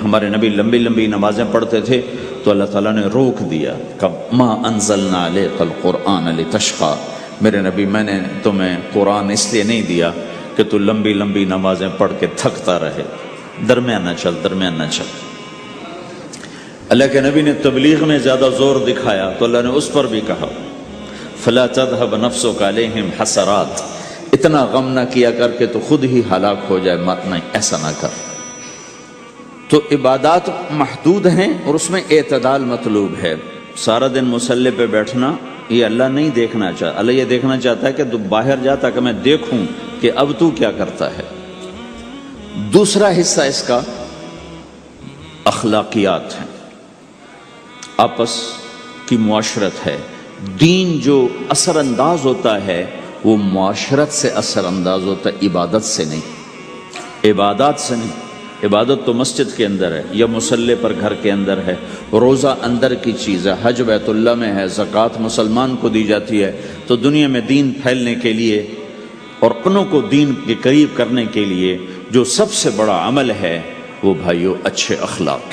ہمارے نبی لمبی لمبی نمازیں پڑھتے تھے تو اللہ تعالیٰ نے روک دیا کہ ما انزلنا علیک القرآن لتشقی، میرے نبی میں نے تمہیں قرآن اس لیے نہیں دیا کہ تو لمبی لمبی نمازیں پڑھ کے تھکتا رہے، درمیان نہ چل۔ اللہ کے نبی نے تبلیغ میں زیادہ زور دکھایا تو اللہ نے اس پر بھی کہا فلا تذهب نفسك عليهم حسرات، اتنا غم نہ کیا کر کے تو خود ہی ہلاک ہو جائے، مت نہیں، ایسا نہ کر۔ تو عبادات محدود ہیں اور اس میں اعتدال مطلوب ہے۔ سارا دن مصلی پہ بیٹھنا یہ اللہ نہیں دیکھنا چاہتا، اللہ یہ دیکھنا چاہتا ہے کہ تو باہر جا تاکہ میں دیکھوں کہ اب تو کیا کرتا ہے۔ دوسرا حصہ اس کا اخلاقیات ہیں، آپس کی معاشرت ہے۔ دین جو اثر انداز ہوتا ہے وہ معاشرت سے اثر انداز ہوتا ہے، عبادت سے نہیں، عبادات سے نہیں۔ عبادت تو مسجد کے اندر ہے یا مصلی پر گھر کے اندر ہے، روزہ اندر کی چیز ہے، حج بیت اللہ میں ہے، زکوٰۃ مسلمان کو دی جاتی ہے۔ تو دنیا میں دین پھیلنے کے لیے اور اپنوں کو دین کے قریب کرنے کے لیے جو سب سے بڑا عمل ہے وہ بھائیو اچھے اخلاق۔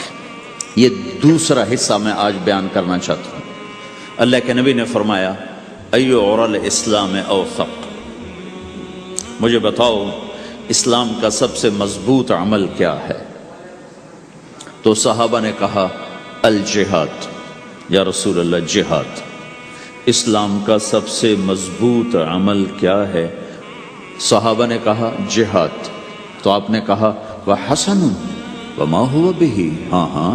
یہ دوسرا حصہ میں آج بیان کرنا چاہتا ہوں۔ اللہ کے نبی نے فرمایا ایو عرل اسلام اوثق، مجھے بتاؤ اسلام کا سب سے مضبوط عمل کیا ہے؟ تو صحابہ نے کہا الجہاد، یا رسول اللہ جہاد۔ اسلام کا سب سے مضبوط عمل کیا ہے؟ صحابہ نے کہا جہاد۔ تو آپ نے کہا وحسن وما هو به، ہاں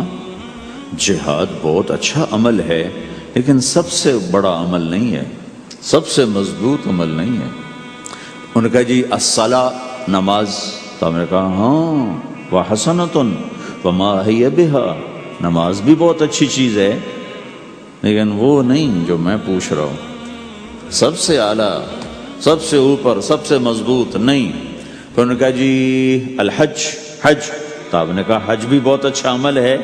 جہاد بہت اچھا عمل ہے لیکن سب سے بڑا عمل نہیں ہے، سب سے مضبوط عمل نہیں ہے۔ ان کا جی الصلاۃ، نماز۔ تو ہم نے کہا ہاں وحسنۃ وما هي بها، نماز بھی بہت اچھی چیز ہے لیکن وہ نہیں جو میں پوچھ رہا ہوں، سب سے اعلیٰ، سب سے اوپر، سب سے مضبوط نہیں۔ پھر انہوں نے کہا جی الحج، حج۔ تو آپ نے کہا حج بھی بہت اچھا عمل ہے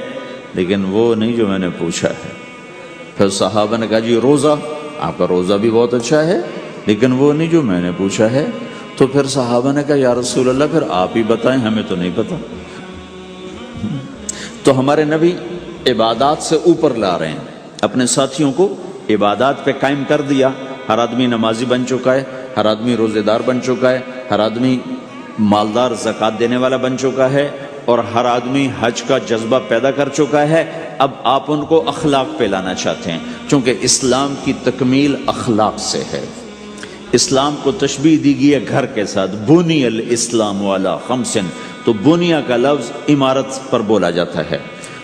لیکن وہ نہیں جو میں نے پوچھا ہے۔ پھر صحابہ نے کہا جی روزہ، آپ کا روزہ بھی بہت اچھا ہے لیکن وہ نہیں جو میں نے پوچھا ہے۔ تو پھر صحابہ نے کہا یا رسول اللہ پھر آپ ہی بتائیں، ہمیں تو نہیں پتا۔ تو ہمارے نبی عبادات سے اوپر لا رہے ہیں، اپنے ساتھیوں کو عبادات پہ قائم کر دیا۔ ہر آدمی نمازی بن چکا ہے، ہر آدمی روزے دار بن چکا ہے، ہر آدمی مالدار زکوٰۃ دینے والا بن چکا ہے، اور ہر آدمی حج کا جذبہ پیدا کر چکا ہے۔ اب آپ ان کو اخلاق پہ لانا چاہتے ہیں، چونکہ اسلام کی تکمیل اخلاق سے ہے۔ اسلام کو تشبیہ دی گئی ہے گھر کے ساتھ، بنی الاسلام علی خمس، تو بنیا کا لفظ عمارت پر بولا جاتا ہے۔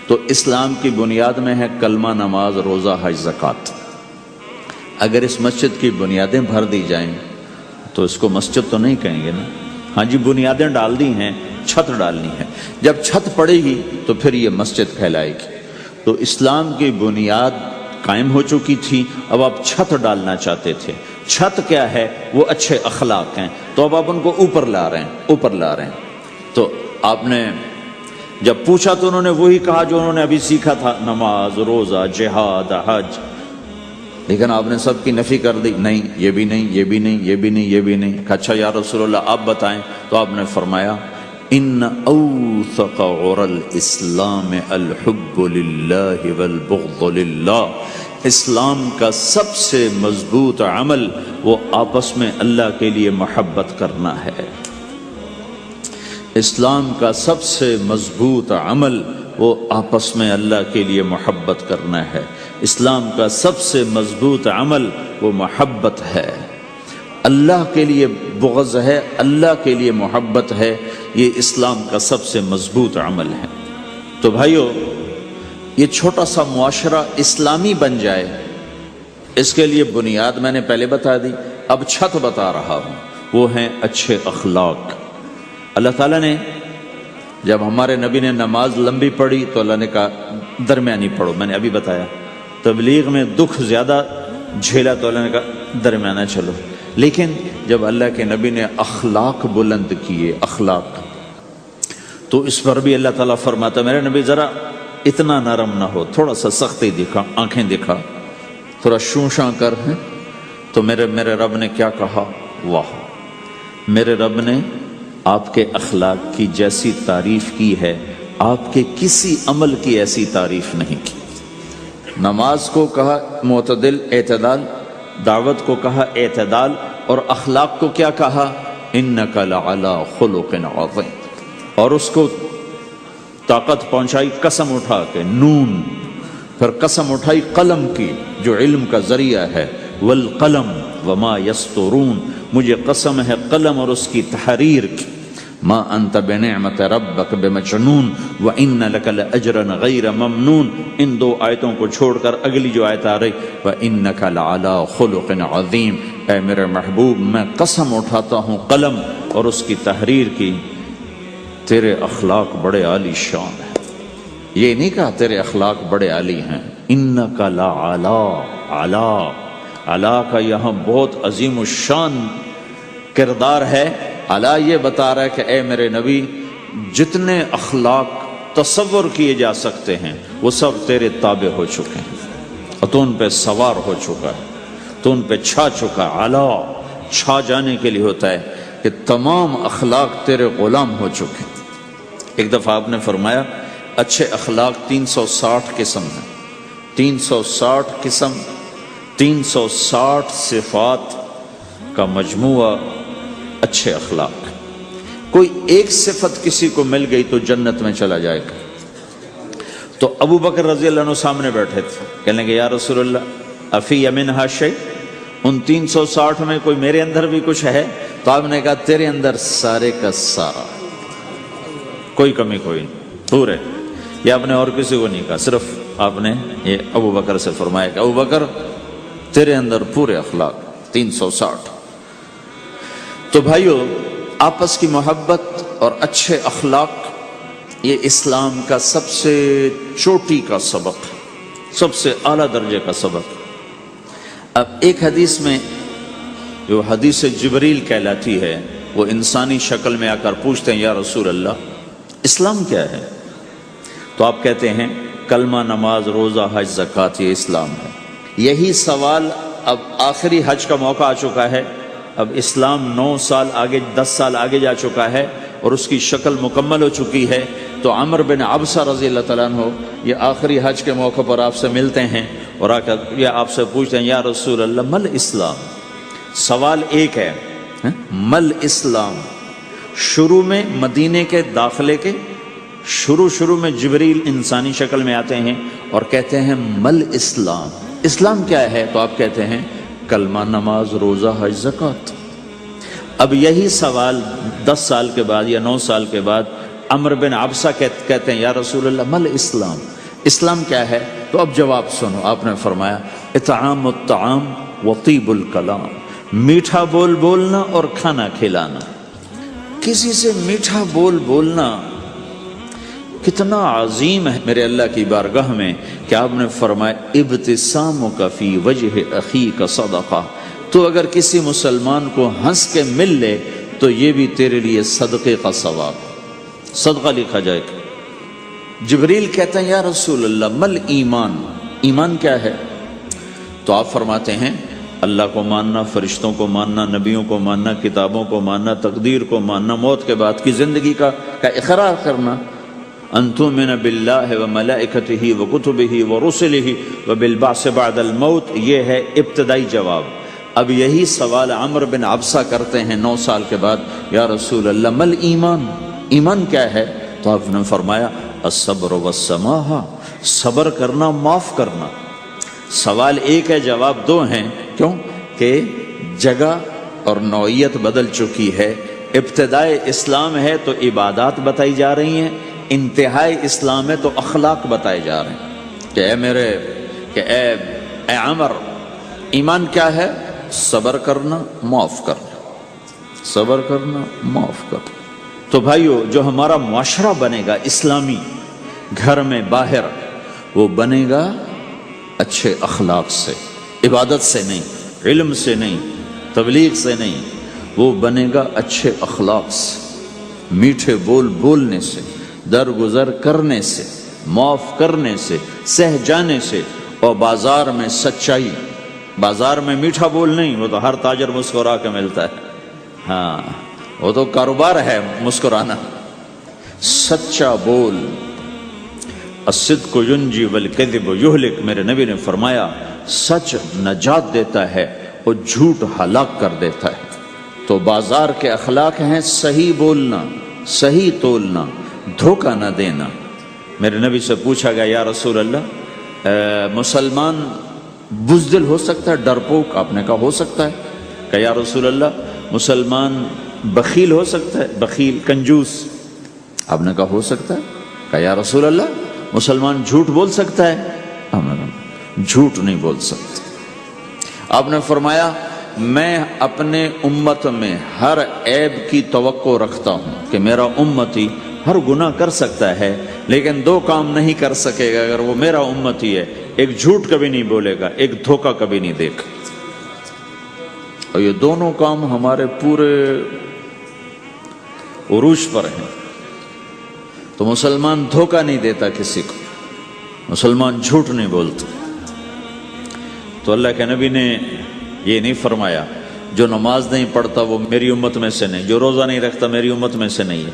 تو اسلام کی بنیاد میں ہے کلمہ، نماز، روزہ، حج، زکوٰۃ۔ اگر اس مسجد کی بنیادیں بھر دی جائیں تو اس کو مسجد تو نہیں کہیں گے نا۔ ہاں جی بنیادیں ڈال دی ہیں، چھت ڈالنی ہے، جب چھت پڑے گی تو پھر یہ مسجد کہلائے گی۔ تو اسلام کی بنیاد قائم ہو چکی تھی، اب آپ چھت ڈالنا چاہتے تھے۔ چھت کیا ہے؟ وہ اچھے اخلاق ہیں، تو اب آپ ان کو اوپر لا رہے ہیں۔ تو آپ نے جب پوچھا تو انہوں نے وہی کہا جو انہوں نے ابھی سیکھا تھا، نماز، روزہ، جہاد، حج، لیکن آپ نے سب کی نفی کر دی، نہیں یہ بھی نہیں، یہ بھی نہیں، یہ بھی نہیں، یہ بھی نہیں۔ کہا اچھا یا رسول اللہ آپ بتائیں، تو آپ نے فرمایا ان اوثق عرى الاسلام الحب للہ والبغض للہ، اسلام کا سب سے مضبوط عمل وہ آپس میں اللہ کے لیے محبت کرنا ہے۔ اسلام کا سب سے مضبوط عمل وہ آپس میں اللہ کے لیے محبت کرنا ہے۔ اسلام کا سب سے مضبوط عمل وہ محبت ہے، اللہ کے لیے بغض ہے، اللہ کے لیے محبت ہے، یہ اسلام کا سب سے مضبوط عمل ہے۔ تو بھائیو، یہ چھوٹا سا معاشرہ اسلامی بن جائے، اس کے لیے بنیاد میں نے پہلے بتا دی، اب چھت بتا رہا ہوں، وہ ہیں اچھے اخلاق۔ اللہ تعالیٰ نے جب ہمارے نبی نے نماز لمبی پڑھی تو اللہ نے کہا درمیانی پڑھو، میں نے ابھی بتایا۔ تبلیغ میں دکھ زیادہ جھیلا تو اللہ نے کہا درمیانہ چلو، لیکن جب اللہ کے نبی نے اخلاق بلند کیے، اخلاق، تو اس پر بھی اللہ تعالیٰ فرماتا میرے نبی ذرا اتنا نرم نہ ہو، تھوڑا سا سختی دکھا، آنکھیں دکھا، تھوڑا شونشاں کر ہیں۔ تو میرے رب نے کیا کہا؟ واہ، میرے رب نے آپ کے اخلاق کی جیسی تعریف کی ہے، آپ کے کسی عمل کی ایسی تعریف نہیں کی۔ نماز کو کہا معتدل، اعتدال، دعوت کو کہا اعتدال، اور اخلاق کو کیا کہا؟ انک لعلی خلق عظیم، اور اس کو طاقت پہنچائی قسم اٹھا کے، نون، پھر قسم اٹھائی قلم کی جو علم کا ذریعہ ہے، والقلم وما یسطرون، مجھے قسم ہے قلم اور اس کی تحریر کی، ما انت بنعمت ربک بمجنون وان لک لاجرا غیر ممنون۔ ان دو آیتوں کو چھوڑ کر اگلی جو آیت آ رہی وانک لعلی خلق عظیم، اے میرے محبوب میں قسم اٹھاتا ہوں قلم اور اس کی تحریر کی، تیرے اخلاق بڑے عالی شان ہیں۔ یہ نہیں کہا تیرے اخلاق بڑے عالی ہیں، انک لعلی، علا، علا کا یہاں بہت عظیم الشان کردار ہے۔ علا یہ بتا رہا ہے کہ اے میرے نبی، جتنے اخلاق تصور کیے جا سکتے ہیں وہ سب تیرے تابع ہو چکے ہیں، اور تو ان پہ سوار ہو چکا ہے، تو ان پہ چھا چکا ہے۔ علا چھا جانے کے لیے ہوتا ہے کہ تمام اخلاق تیرے غلام ہو چکے ہیں۔ ایک دفعہ آپ نے فرمایا اچھے اخلاق 360 قسم ہیں، 360 قسم، 360 صفات کا مجموعہ اچھے اخلاق۔ کوئی ایک صفت کسی کو مل گئی تو جنت میں چلا جائے گا۔ تو ابو بکر رضی اللہ عنہ سامنے بیٹھے تھے، کہنے لگے یا رسول اللہ افی منہا شیء، ان 360 میں کوئی میرے اندر بھی کچھ ہے؟ تو آپ نے کہا تیرے اندر سارے کا سارا، کوئی کمی کوئی نہیں، پورے۔ یہ آپ نے اور کسی کو نہیں کہا، صرف آپ نے یہ ابو بکر سے فرمایا کہ ابو بکر تیرے اندر پورے اخلاق 360۔ تو بھائیو، آپس کی محبت اور اچھے اخلاق یہ اسلام کا سب سے چوٹی کا سبق، سب سے اعلیٰ درجے کا سبق۔ اب ایک حدیث میں جو حدیث جبریل کہلاتی ہے، وہ انسانی شکل میں آ کر پوچھتے ہیں یا رسول اللہ اسلام کیا ہے؟ تو آپ کہتے ہیں کلمہ، نماز، روزہ، حج، زکوٰۃ، یہ اسلام ہے۔ یہی سوال اب آخری حج کا موقع آ چکا ہے، اب اسلام 9 سال آگے، 10 سال آگے جا چکا ہے اور اس کی شکل مکمل ہو چکی ہے۔ تو عمر بن عبسہ رضی اللہ تعالیٰ عنہ یہ آخری حج کے موقع پر آپ سے ملتے ہیں اور آ کر یہ آپ سے پوچھتے ہیں یا رسول اللہ مل اسلام؟ سوال ایک ہے، مل اسلام؟ شروع میں مدینے کے داخلے کے شروع میں جبریل انسانی شکل میں آتے ہیں اور کہتے ہیں مل اسلام، اسلام کیا ہے؟ تو آپ کہتے ہیں کلمہ، نماز، روزہ، حج، زکوٰۃ۔ اب یہی سوال 10 سال کے بعد یا 9 سال کے بعد عمر بن عبسہ کہتے ہیں یا رسول اللہ مل اسلام، اسلام کیا ہے؟ تو اب جواب سنو، آپ نے فرمایا اطعام الطعام وطیب الکلام، میٹھا بول بولنا اور کھانا کھلانا۔ کسی سے میٹھا بول بولنا کتنا عظیم ہے میرے اللہ کی بارگاہ میں کہ آپ نے فرمایا ابتسامک فی وجہ اخیک صدقہ، تو اگر کسی مسلمان کو ہنس کے مل لے تو یہ بھی تیرے لیے صدقے کا ثواب۔ صدقہ لکھا جائے گا۔ جبریل کہتے ہیں یا رسول اللہ مل ایمان، ایمان کیا ہے؟ تو آپ فرماتے ہیں اللہ کو ماننا، فرشتوں کو ماننا، نبیوں کو ماننا، کتابوں کو ماننا، تقدیر کو ماننا، موت کے بعد کی زندگی کا اقرار کرنا۔ ان تؤمن باللہ وملائکتہ وکتبہ ورسلہ وبالبعث بعد الموت، یہ ہے ابتدائی جواب۔ اب یہی سوال عمرو بن عبسہ کرتے ہیں 9 سال کے بعد، یا رسول اللہ مل ایمان، ایمان کیا ہے؟ تو آپ نے فرمایا الصبر والسماحہ، صبر کرنا، معاف کرنا۔ سوال ایک ہے، جواب 2 ہیں۔ کیوں؟ کہ جگہ اور نوعیت بدل چکی ہے۔ ابتدائے اسلام ہے تو عبادات بتائی جا رہی ہیں، انتہائی اسلام ہے تو اخلاق بتائے جا رہے ہیں کہ اے عمر، ایمان کیا ہے؟ صبر کرنا، معاف کرنا، صبر کرنا، معاف کرنا۔ تو بھائیو، جو ہمارا معاشرہ بنے گا اسلامی، گھر میں باہر، وہ بنے گا اچھے اخلاق سے، عبادت سے نہیں، علم سے نہیں، تبلیغ سے نہیں، وہ بنے گا اچھے اخلاق سے، میٹھے بول بولنے سے، درگزر کرنے سے، معاف کرنے سے، سہ جانے سے، اور بازار میں سچائی۔ بازار میں میٹھا بول نہیں، وہ تو ہر تاجر مسکرا کے ملتا ہے، ہاں وہ تو کاروبار ہے مسکرانا۔ سچا بول، الصدق ینجی والکذب یہلک، میرے نبی نے فرمایا سچ نجات دیتا ہے اور جھوٹ ہلاک کر دیتا ہے۔ تو بازار کے اخلاق ہیں صحیح بولنا، صحیح تولنا، دھوکہ نہ دینا۔ میرے نبی سے پوچھا گیا یا رسول اللہ مسلمان بزدل ہو سکتا ہے، ڈرپوک؟ آپ نے کہا ہو سکتا ہے۔ کہ یا رسول اللہ مسلمان بخیل ہو سکتا ہے، بخیل کنجوس؟ آپ نے کہا ہو سکتا ہے۔ کہ یا رسول اللہ مسلمان جھوٹ بول سکتا ہے؟ آپ نے کہا جھوٹ نہیں بول سکتا۔ آپ نے فرمایا میں اپنے امت میں ہر عیب کی توقع رکھتا ہوں کہ میرا امتی ہر گناہ کر سکتا ہے لیکن 2 کام نہیں کر سکے گا اگر وہ میرا امتی ہے، ایک جھوٹ کبھی نہیں بولے گا، ایک دھوکہ کبھی نہیں دے گا۔ اور یہ دونوں کام ہمارے پورے عروج پر ہیں۔ تو مسلمان دھوکہ نہیں دیتا کسی کو، مسلمان جھوٹ نہیں بولتا۔ تو اللہ کے نبی نے یہ نہیں فرمایا جو نماز نہیں پڑھتا وہ میری امت میں سے نہیں، جو روزہ نہیں رکھتا میری امت میں سے نہیں ہے،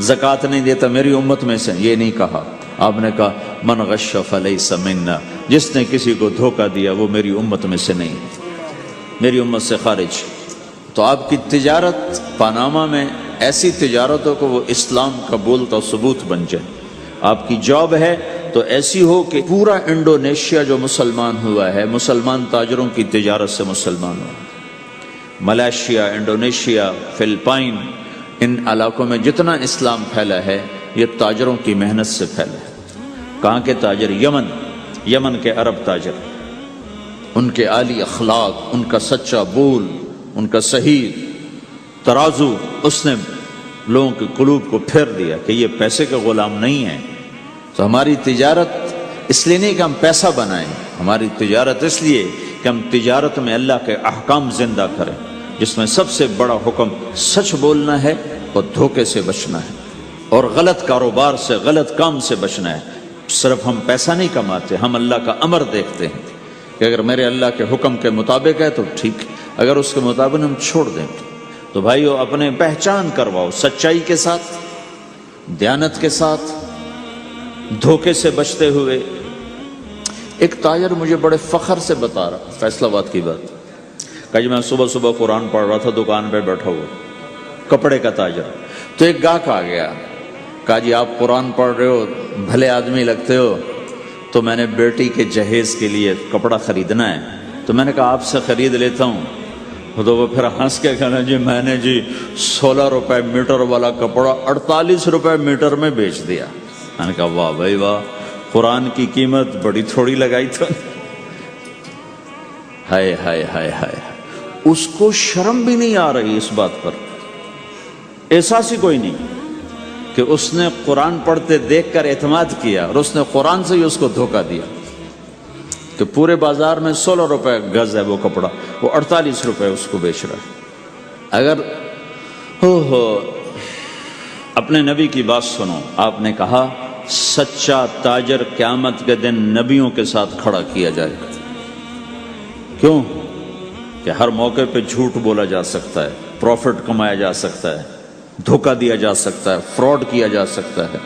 زکوٰۃ نہیں دیتا میری امت میں سے، یہ نہیں کہا۔ آپ نے کہا من غش فلیس منا، جس نے کسی کو دھوکہ دیا وہ میری امت میں سے نہیں، میری امت سے خارج۔ تو آپ کی تجارت پاناما میں ایسی تجارت ہو کہ وہ اسلام کا بولتا ثبوت بن جائے۔ آپ کی جاب ہے تو ایسی ہو کہ پورا انڈونیشیا جو مسلمان ہوا ہے، مسلمان تاجروں کی تجارت سے مسلمان ہوا۔ ملائیشیا، انڈونیشیا، فلپائن، ان علاقوں میں جتنا اسلام پھیلا ہے یہ تاجروں کی محنت سے پھیلا ہے۔ کہاں کے تاجر؟ یمن کے عرب تاجر، ان کے عالی اخلاق، ان کا سچا بول، ان کا صحیح ترازو، اس نے لوگوں کے قلوب کو پھیر دیا کہ یہ پیسے کے غلام نہیں ہیں۔ تو ہماری تجارت اس لیے نہیں کہ ہم پیسہ بنائیں، ہماری تجارت اس لیے کہ ہم تجارت میں اللہ کے احکام زندہ کریں، جس میں سب سے بڑا حکم سچ بولنا ہے اور دھوکے سے بچنا ہے، اور غلط کاروبار سے، غلط کام سے بچنا ہے۔ صرف ہم پیسہ نہیں کماتے، ہم اللہ کا امر دیکھتے ہیں کہ اگر میرے اللہ کے حکم کے مطابق ہے تو ٹھیک، اگر اس کے مطابق ہم چھوڑ دیں تو بھائیو اپنے پہچان کرواؤ سچائی کے ساتھ، دیانت کے ساتھ، دھوکے سے بچتے ہوئے۔ ایک تاجر مجھے بڑے فخر سے بتا رہا، فیصل آباد کی بات، کہ میں صبح صبح قرآن پڑھ رہا تھا، دکان پہ بیٹھا ہوا، کپڑے کا تاجر۔ تو ایک گاہک آ گیا، کہا جی آپ قرآن پڑھ رہے ہو، بھلے آدمی لگتے ہو، تو میں نے بیٹی کے جہیز کے لیے کپڑا خریدنا ہے، تو میں نے کہا آپ سے خرید لیتا ہوں۔ تو وہ پھر ہنس کے کہنا جی میں نے 16 روپے میٹر والا کپڑا 48 روپے میٹر میں بیچ دیا۔ میں نے کہا واہ بھائی واہ، قرآن کی قیمت بڑی تھوڑی لگائی تو۔ ہائے ہائے ہائے ہائے، اس کو شرم بھی نہیں آ رہی اس بات پر، احساس ہی کوئی نہیں کہ اس نے قرآن پڑھتے دیکھ کر اعتماد کیا اور اس نے قرآن سے ہی اس کو دھوکہ دیا کہ پورے بازار میں 16 روپے گز ہے وہ کپڑا، وہ 48 روپے اس کو بیچ رہا ہے۔ اگر اپنے نبی کی بات سنو، آپ نے کہا سچا تاجر قیامت کے دن نبیوں کے ساتھ کھڑا کیا جائے گا۔ کیوں؟ کہ ہر موقع پہ جھوٹ بولا جا سکتا ہے، پروفٹ کمایا جا سکتا ہے، دھوکہ دیا جا سکتا ہے، فراڈ کیا جا سکتا ہے،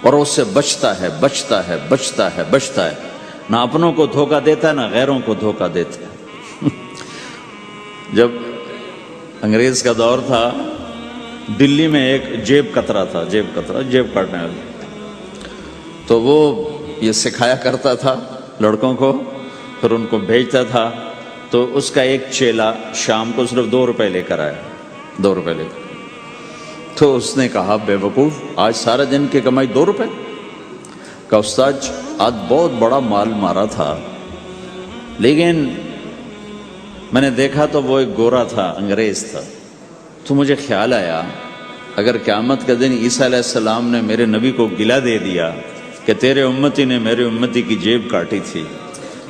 اور اس سے بچتا ہے بچتا ہے بچتا ہے بچتا ہے، نہ اپنوں کو دھوکہ دیتا ہے نہ غیروں کو دھوکہ دیتا ہے۔ جب انگریز کا دور تھا، دلی میں ایک جیب کترا تھا، جیب کاٹنے والا، تو وہ یہ سکھایا کرتا تھا لڑکوں کو، پھر ان کو بھیجتا تھا، تو اس کا ایک چیلا شام کو صرف 2 روپے لے کر آیا، 2 روپے لے کر۔ تو اس نے کہا بے وقوف، آج سارے دن کی کمائی 2 روپے؟ کہ استاد آج بہت بڑا مال مارا تھا، لیکن میں نے دیکھا تو وہ ایک گورا تھا، انگریز تھا، تو مجھے خیال آیا اگر قیامت کے دن عیسیٰ علیہ السلام نے میرے نبی کو گلہ دے دیا کہ تیرے امتی نے میرے امتی کی جیب کاٹی تھی،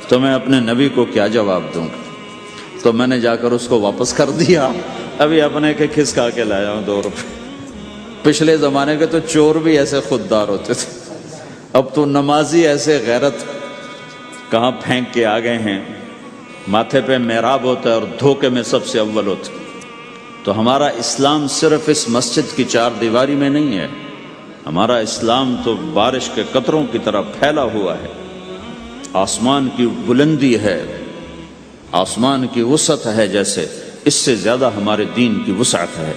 تو میں اپنے نبی کو کیا جواب دوں گا؟ تو میں نے جا کر اس کو واپس کر دیا، ابھی اپنے کے کھسکا کے لایا ہوں 2 روپے۔ پچھلے زمانے کے تو چور بھی ایسے خوددار ہوتے تھے، اب تو نمازی ایسے غیرت کہاں پھینک کے آ گئے ہیں، ماتھے پہ محراب ہوتا ہے اور دھوکے میں سب سے اول ہوتا ہے۔ تو ہمارا اسلام صرف اس مسجد کی 4 دیواری میں نہیں ہے، ہمارا اسلام تو بارش کے قطروں کی طرح پھیلا ہوا ہے، آسمان کی بلندی ہے، آسمان کی وسعت ہے، جیسے اس سے زیادہ ہمارے دین کی وسعت ہے۔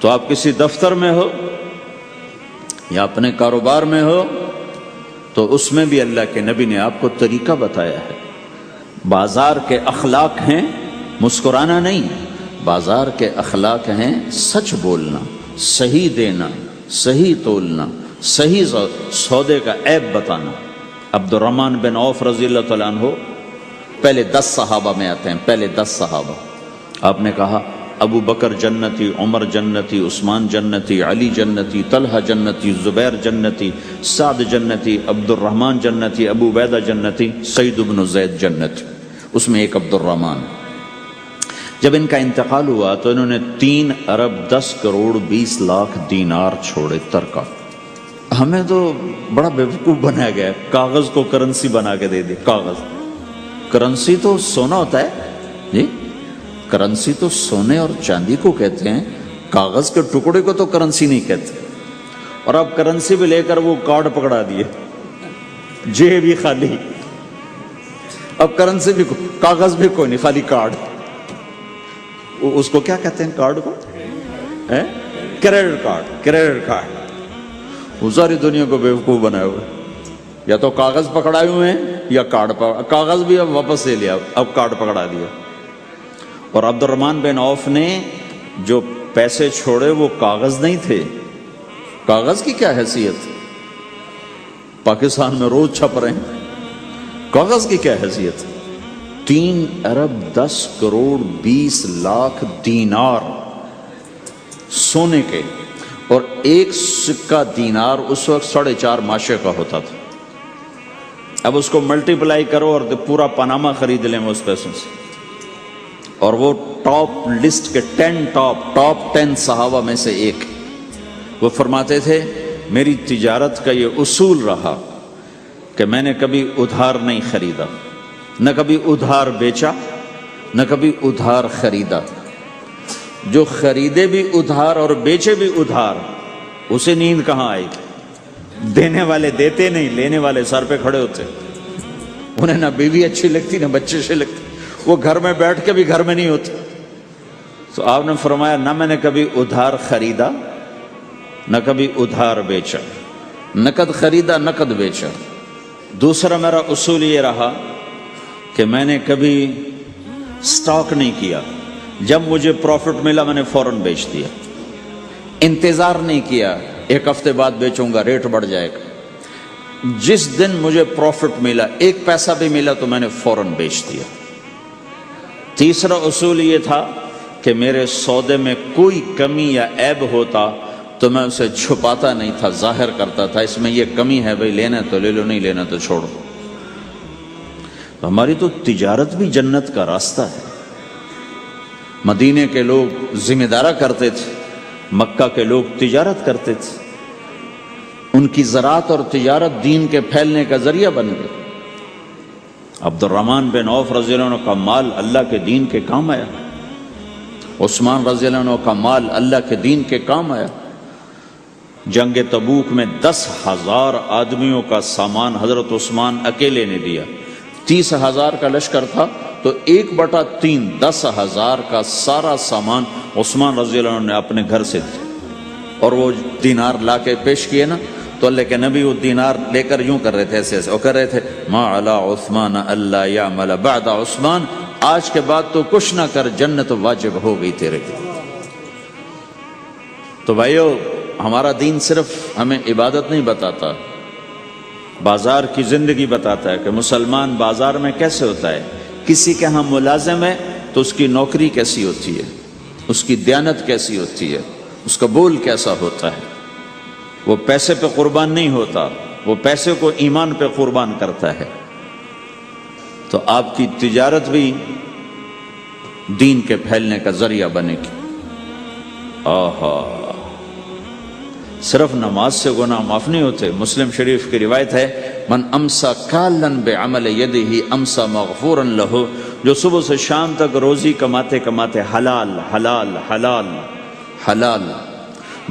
تو آپ کسی دفتر میں ہو یا اپنے کاروبار میں ہو، تو اس میں بھی اللہ کے نبی نے آپ کو طریقہ بتایا ہے۔ بازار کے اخلاق ہیں مسکرانا نہیں، بازار کے اخلاق ہیں سچ بولنا، صحیح دینا، صحیح تولنا، صحیح سودے کا عیب بتانا۔ عبد الرحمن بن عوف رضی اللہ تعالیٰ عنہ پہلے 10 صحابہ میں آتے ہیں، پہلے 10 صحابہ۔ آپ نے کہا ابو بکر جنتی، عمر جنتی، عثمان جنتی، علی جنتی، طلحہ جنتی، زبیر جنتی، سعد جنتی، عبد الرحمن جنتی، ابو عبیدہ جنتی، سعید بن زید جنتی، اس میں ایک عبد الرحمن۔ جب ان کا انتقال ہوا تو انہوں نے 3 ارب 10 کروڑ 20 لاکھ دینار چھوڑے ترکہ۔ ہمیں تو بڑا بیوقوف بنایا گیا ہے، کاغذ کو کرنسی بنا کے دے دے۔ کاغذ، کرنسی تو سونا ہوتا ہے جی، کرنسی تو سونے اور چاندی کو کہتے ہیں، کاغذ کے ٹکڑے کو تو کرنسی نہیں کہتے۔ اور اب کرنسی بھی لے کر وہ کارڈ پکڑا دیے، جیب بھی خالی، اب کرنسی بھی، کاغذ بھی کوئی نہیں، خالی کارڈ۔ اس کو کیا کہتے ہیں کارڈ کو؟ Credit card, credit card. وہ ساری دنیا کو بیوقوف بنائے ہوئے، یا تو کاغذ پکڑائے ہوئے ہیں یا کارڈ کاغذ بھی اب واپس لے لیا، اب کارڈ پکڑا دیا۔ اور عبد الرحمن بن عوف نے جو پیسے چھوڑے وہ کاغذ نہیں تھے۔ کاغذ کی کیا حیثیت؟ پاکستان میں روز چھپ رہے ہیں، کاغذ کی کیا حیثیت؟ 3 ارب 10 کروڑ 20 لاکھ دینار سونے کے، اور ایک سکہ دینار اس وقت 4.5 ماشے کا ہوتا تھا۔ اب اس کو ملٹیپلائی کرو اور پورا پاناما خرید لیں اس پیسوں سے۔ اور وہ ٹاپ لسٹ کے 10 صحابہ میں سے ایک، وہ فرماتے تھے میری تجارت کا یہ اصول رہا کہ میں نے کبھی ادھار نہیں خریدا، نہ کبھی ادھار بیچا، نہ کبھی ادھار خریدا۔ جو خریدے بھی ادھار اور بیچے بھی ادھار، اسے نیند کہاں آئے گی؟ دینے والے دیتے نہیں، لینے والے سر پہ کھڑے ہوتے، انہیں نہ بیوی اچھی لگتی نہ بچے اچھے لگتے، وہ گھر میں بیٹھ کے بھی گھر میں نہیں ہوتے۔ تو آپ نے فرمایا نہ میں نے کبھی ادھار خریدا نہ کبھی ادھار بیچا، نقد خریدا نقد بیچا۔ دوسرا میرا اصول یہ رہا کہ میں نے کبھی سٹاک نہیں کیا، جب مجھے پروفٹ ملا میں نے فوراً بیچ دیا، انتظار نہیں کیا 1 ہفتے بعد بیچوں گا ریٹ بڑھ جائے گا۔ جس دن مجھے پروفٹ ملا 1 پیسہ بھی ملا تو میں نے فوراً بیچ دیا۔ تیسرا اصول یہ تھا کہ میرے سودے میں کوئی کمی یا عیب ہوتا تو میں اسے چھپاتا نہیں تھا، ظاہر کرتا تھا، اس میں یہ کمی ہے بھائی، لینا تو لے لو، نہیں لینا تو چھوڑو۔ ہماری تو تجارت بھی جنت کا راستہ ہے۔ مدینے کے لوگ ذمہ دارا کرتے تھے، مکہ کے لوگ تجارت کرتے تھے، ان کی زراعت اور تجارت دین کے پھیلنے کا ذریعہ بن گئی۔ عبد الرحمن بن عوف رضی اللہ عنہ کا مال اللہ کے دین کے کام آیا، عثمان رضی اللہ عنہ کا مال اللہ کے دین کے کام آیا۔ جنگ تبوک میں 10,000 آدمیوں کا سامان حضرت عثمان اکیلے نے دیا۔ 30,000 کا لشکر تھا تو 1/3 10,000 کا سارا سامان عثمان رضی اللہ عنہ نے اپنے گھر سے دیا، اور وہ دینار لا کے پیش کیے نا، تو اللہ کے نبی وہ دینار لے کر یوں کر رہے تھے، ایسے ایسے وہ کر رہے تھے، ما علی عثمان اللہ یعمل بعد عثمان، آج کے بعد تو کچھ نہ کر، جنت واجب ہو گئی تیرے کو۔ تو بھائیو، ہمارا دین صرف ہمیں عبادت نہیں بتاتا، بازار کی زندگی بتاتا ہے کہ مسلمان بازار میں کیسے ہوتا ہے۔ کسی کے ہاں ملازم ہے تو اس کی نوکری کیسی ہوتی ہے، اس کی دیانت کیسی ہوتی ہے، اس کا بول کیسا ہوتا ہے۔ وہ پیسے پہ قربان نہیں ہوتا، وہ پیسے کو ایمان پہ قربان کرتا ہے۔ تو آپ کی تجارت بھی دین کے پھیلنے کا ذریعہ بنے گی۔ آہا، صرف نماز سے گناہ معاف نہیں ہوتے۔ مسلم شریف کی روایت ہے، من امسا کالن بعمل یدہ امسا مغفورا لہ، جو صبح سے شام تک روزی کماتے کماتے حلال حلال حلال حلال،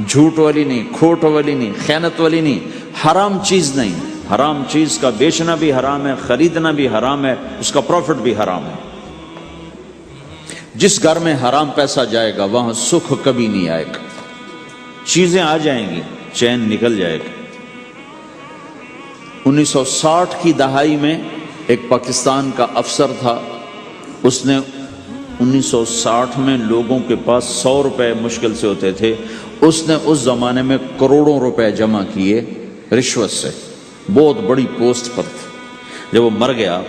جھوٹ والی نہیں، کھوٹ والی نہیں، خیانت والی نہیں، حرام چیز نہیں، حرام چیز کا بیچنا بھی حرام ہے، خریدنا بھی حرام ہے، اس کا پروفٹ بھی حرام ہے۔ جس گھر میں حرام پیسہ جائے گا وہاں سکھ کبھی نہیں آئے گا، چیزیں آ جائیں گی، چین نکل جائے گا۔ 1960 کی دہائی میں ایک پاکستان کا افسر تھا، اس نے 1960 میں لوگوں کے پاس 100 روپے مشکل سے ہوتے تھے، اس نے اس زمانے میں کروڑوں روپے جمع کیے رشوت سے، بہت بڑی پوسٹ پر تھے۔ جب وہ مر گیا،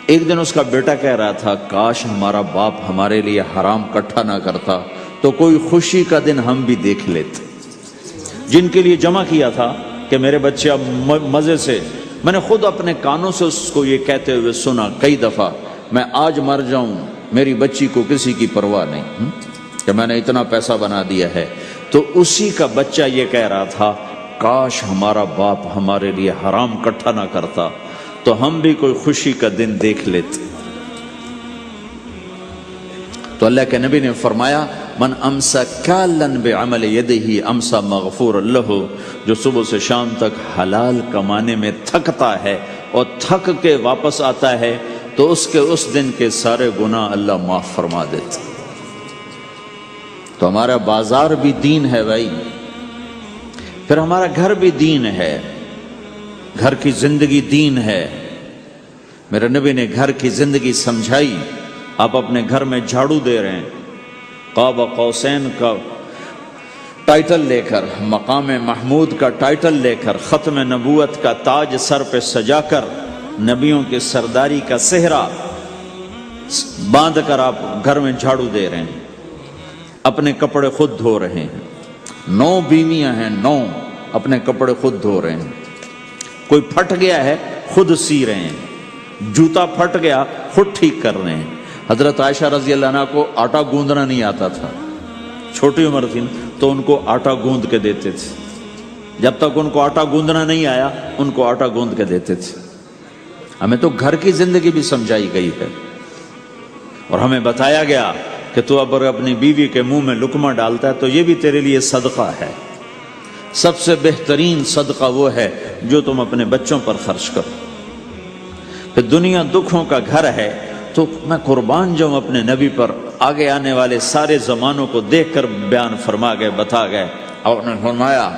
ایک دن اس کا بیٹا کہہ رہا تھا، کاش ہمارا باپ ہمارے لیے حرام کٹھا نہ کرتا تو کوئی خوشی کا دن ہم بھی دیکھ لیتے۔ جن کے لیے جمع کیا تھا کہ میرے بچے اب مزے سے، میں نے خود اپنے کانوں سے اس کو یہ کہتے ہوئے سنا کئی دفعہ، میں آج مر جاؤں میری بچی کو کسی کی پرواہ نہیں کہ میں نے اتنا پیسہ بنا دیا ہے۔ تو اسی کا بچہ یہ کہہ رہا تھا، کاش ہمارا باپ ہمارے لیے حرام کٹھا نہ کرتا تو ہم بھی کوئی خوشی کا دن دیکھ لیتے۔ تو اللہ کے نبی نے فرمایا، من امسا کالن بعمل یدہ امسا مغفور لہ، جو صبح سے شام تک حلال کمانے میں تھکتا ہے اور تھک کے واپس آتا ہے تو اس کے اس دن کے سارے گناہ اللہ معاف فرما دیتا۔ تو ہمارا بازار بھی دین ہے بھائی، پھر ہمارا گھر بھی دین ہے، گھر کی زندگی دین ہے۔ میرے نبی نے گھر کی زندگی سمجھائی۔ آپ اپنے گھر میں جھاڑو دے رہے ہیں، قاب قوسین کا ٹائٹل لے کر، مقام محمود کا ٹائٹل لے کر، ختم نبوت کا تاج سر پہ سجا کر، نبیوں کے سرداری کا صحرا باندھ کر آپ گھر میں جھاڑو دے رہے ہیں، اپنے کپڑے خود دھو رہے ہیں۔ 9 بیویاں ہیں، 9 اپنے کپڑے خود دھو رہے ہیں۔ کوئی پھٹ گیا ہے خود سی رہے ہیں، جوتا پھٹ گیا خود ٹھیک کر رہے ہیں۔ حضرت عائشہ رضی اللہ عنہ کو آٹا گوندنا نہیں آتا تھا، چھوٹی عمر تھی تو ان کو آٹا گوند کے دیتے تھے، جب تک ان کو آٹا گوندنا نہیں آیا ان کو آٹا گوند کے دیتے تھے۔ ہمیں تو گھر کی زندگی بھی سمجھائی گئی ہے، اور ہمیں بتایا گیا کہ تو اب اپنی بیوی کے منہ میں لقمہ ڈالتا ہے تو یہ بھی تیرے لیے صدقہ ہے۔ سب سے بہترین صدقہ وہ ہے جو تم اپنے بچوں پر خرچ کرو۔ پھر دنیا دکھوں کا گھر ہے تو میں قربان جاؤں اپنے نبی پر، آگے آنے والے سارے زمانوں کو دیکھ کر بیان فرما گئے، بتا گئے، اور انہوں نے فرمایا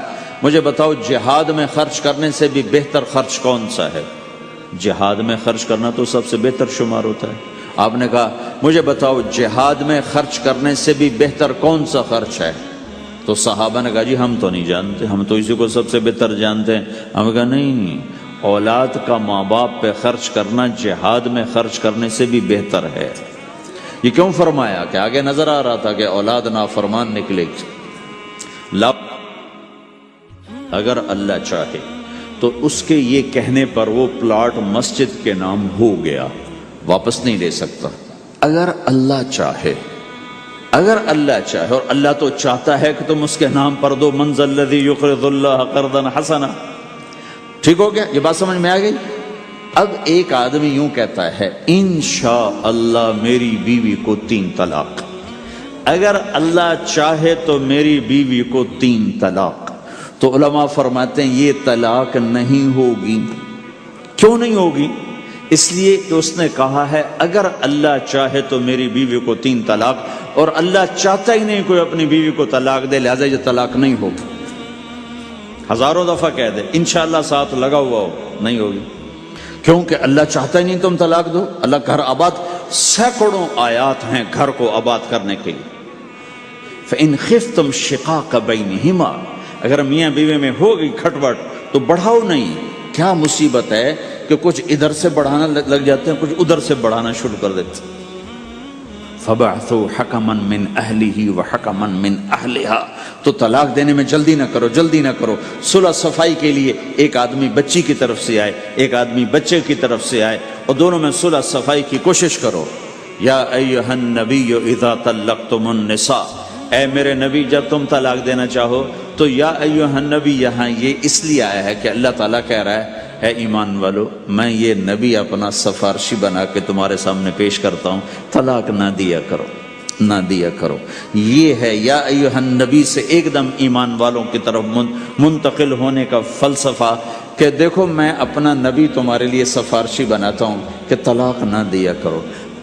مجھے بتاؤ جہاد میں خرچ کرنے سے بھی بہتر خرچ کون سا ہے؟ جہاد میں خرچ کرنا تو سب سے بہتر شمار ہوتا ہے۔ آپ نے کہا مجھے بتاؤ جہاد میں خرچ کرنے سے بھی بہتر کون سا خرچ ہے؟ تو صحابہ نے کہا جی ہم تو نہیں جانتے، ہم تو اسی کو سب سے بہتر جانتے ہیں۔ ہم نے کہا نہیں، اولاد کا ماں باپ پہ خرچ کرنا جہاد میں خرچ کرنے سے بھی بہتر ہے۔ یہ کیوں فرمایا؟ کہ آگے نظر آ رہا تھا کہ اولاد نافرمان نکلے گی۔ اگر اللہ چاہے تو اس کے یہ کہنے پر وہ پلاٹ مسجد کے نام ہو گیا، واپس نہیں لے سکتا۔ اگر اللہ چاہے اگر اللہ چاہے، اور اللہ تو چاہتا ہے کہ تم اس کے نام پر دو، من ذا الذی یقرض اللہ قرضا حسنا. ٹھیک ہو گیا؟ یہ بات سمجھ میں آ گئی؟ اب ایک آدمی یوں کہتا ہے انشاءاللہ میری بیوی کو 3 طلاق، اگر اللہ چاہے تو میری بیوی کو 3 طلاق، تو علماء فرماتے ہیں یہ طلاق نہیں ہوگی. کیوں نہیں ہوگی؟ اس لیے کہ اس نے کہا ہے اگر اللہ چاہے تو میری بیوی کو 3 طلاق، اور اللہ چاہتا ہی نہیں کوئی اپنی بیوی کو طلاق دے، لہذا یہ طلاق نہیں ہوگی. ہزاروں دفعہ کہہ دے انشاءاللہ ساتھ لگا ہوا ہو، نہیں ہوگی. کیونکہ اللہ چاہتا ہی نہیں تم طلاق دو. اللہ گھر آباد، سینکڑوں آیات ہیں گھر کو آباد کرنے کے لیے. فَإِنْ خِفْتُمْ شِقَاقَ بَيْنِهِمَا، اگر میاں بیوی میں ہو گئی کھٹپٹ تو بڑھاؤ نہیں. کیا مصیبت ہے کہ کچھ ادھر سے بڑھانا لگ جاتے ہیں، کچھ ادھر سے بڑھانا شروع کر دیتے ہیں. فَبَعْثُوا حَكَمًا مِّنْ أَهْلِهِ وَحَكَمًا مِّنْ أَهْلِهَا، تو طلاق دینے میں جلدی نہ کرو، جلدی نہ کرو. صلح صفائی کے لیے ایک آدمی بچی کی طرف سے آئے، ایک آدمی بچے کی طرف سے آئے، اور دونوں میں صلح صفائی کی کوشش کرو. یا ایھا النبی اذا طلقتم النساء، اے میرے نبی جب تم طلاق دینا چاہو تو یا ایھا النبی یہاں یہ اس لیے آیا ہے کہ اللہ تعالیٰ کہہ رہا ہے اے ایمان والو میں یہ نبی اپنا سفارشی بنا کے تمہارے سامنے پیش کرتا ہوں، طلاق نہ دیا کرو، نہ دیا کرو. یہ ہے یا ایھا النبی سے ایک دم ایمان والوں کی طرف منتقل ہونے کا فلسفہ کہ دیکھو میں اپنا نبی تمہارے لیے سفارشی بناتا ہوں کہ طلاق نہ دیا کرو.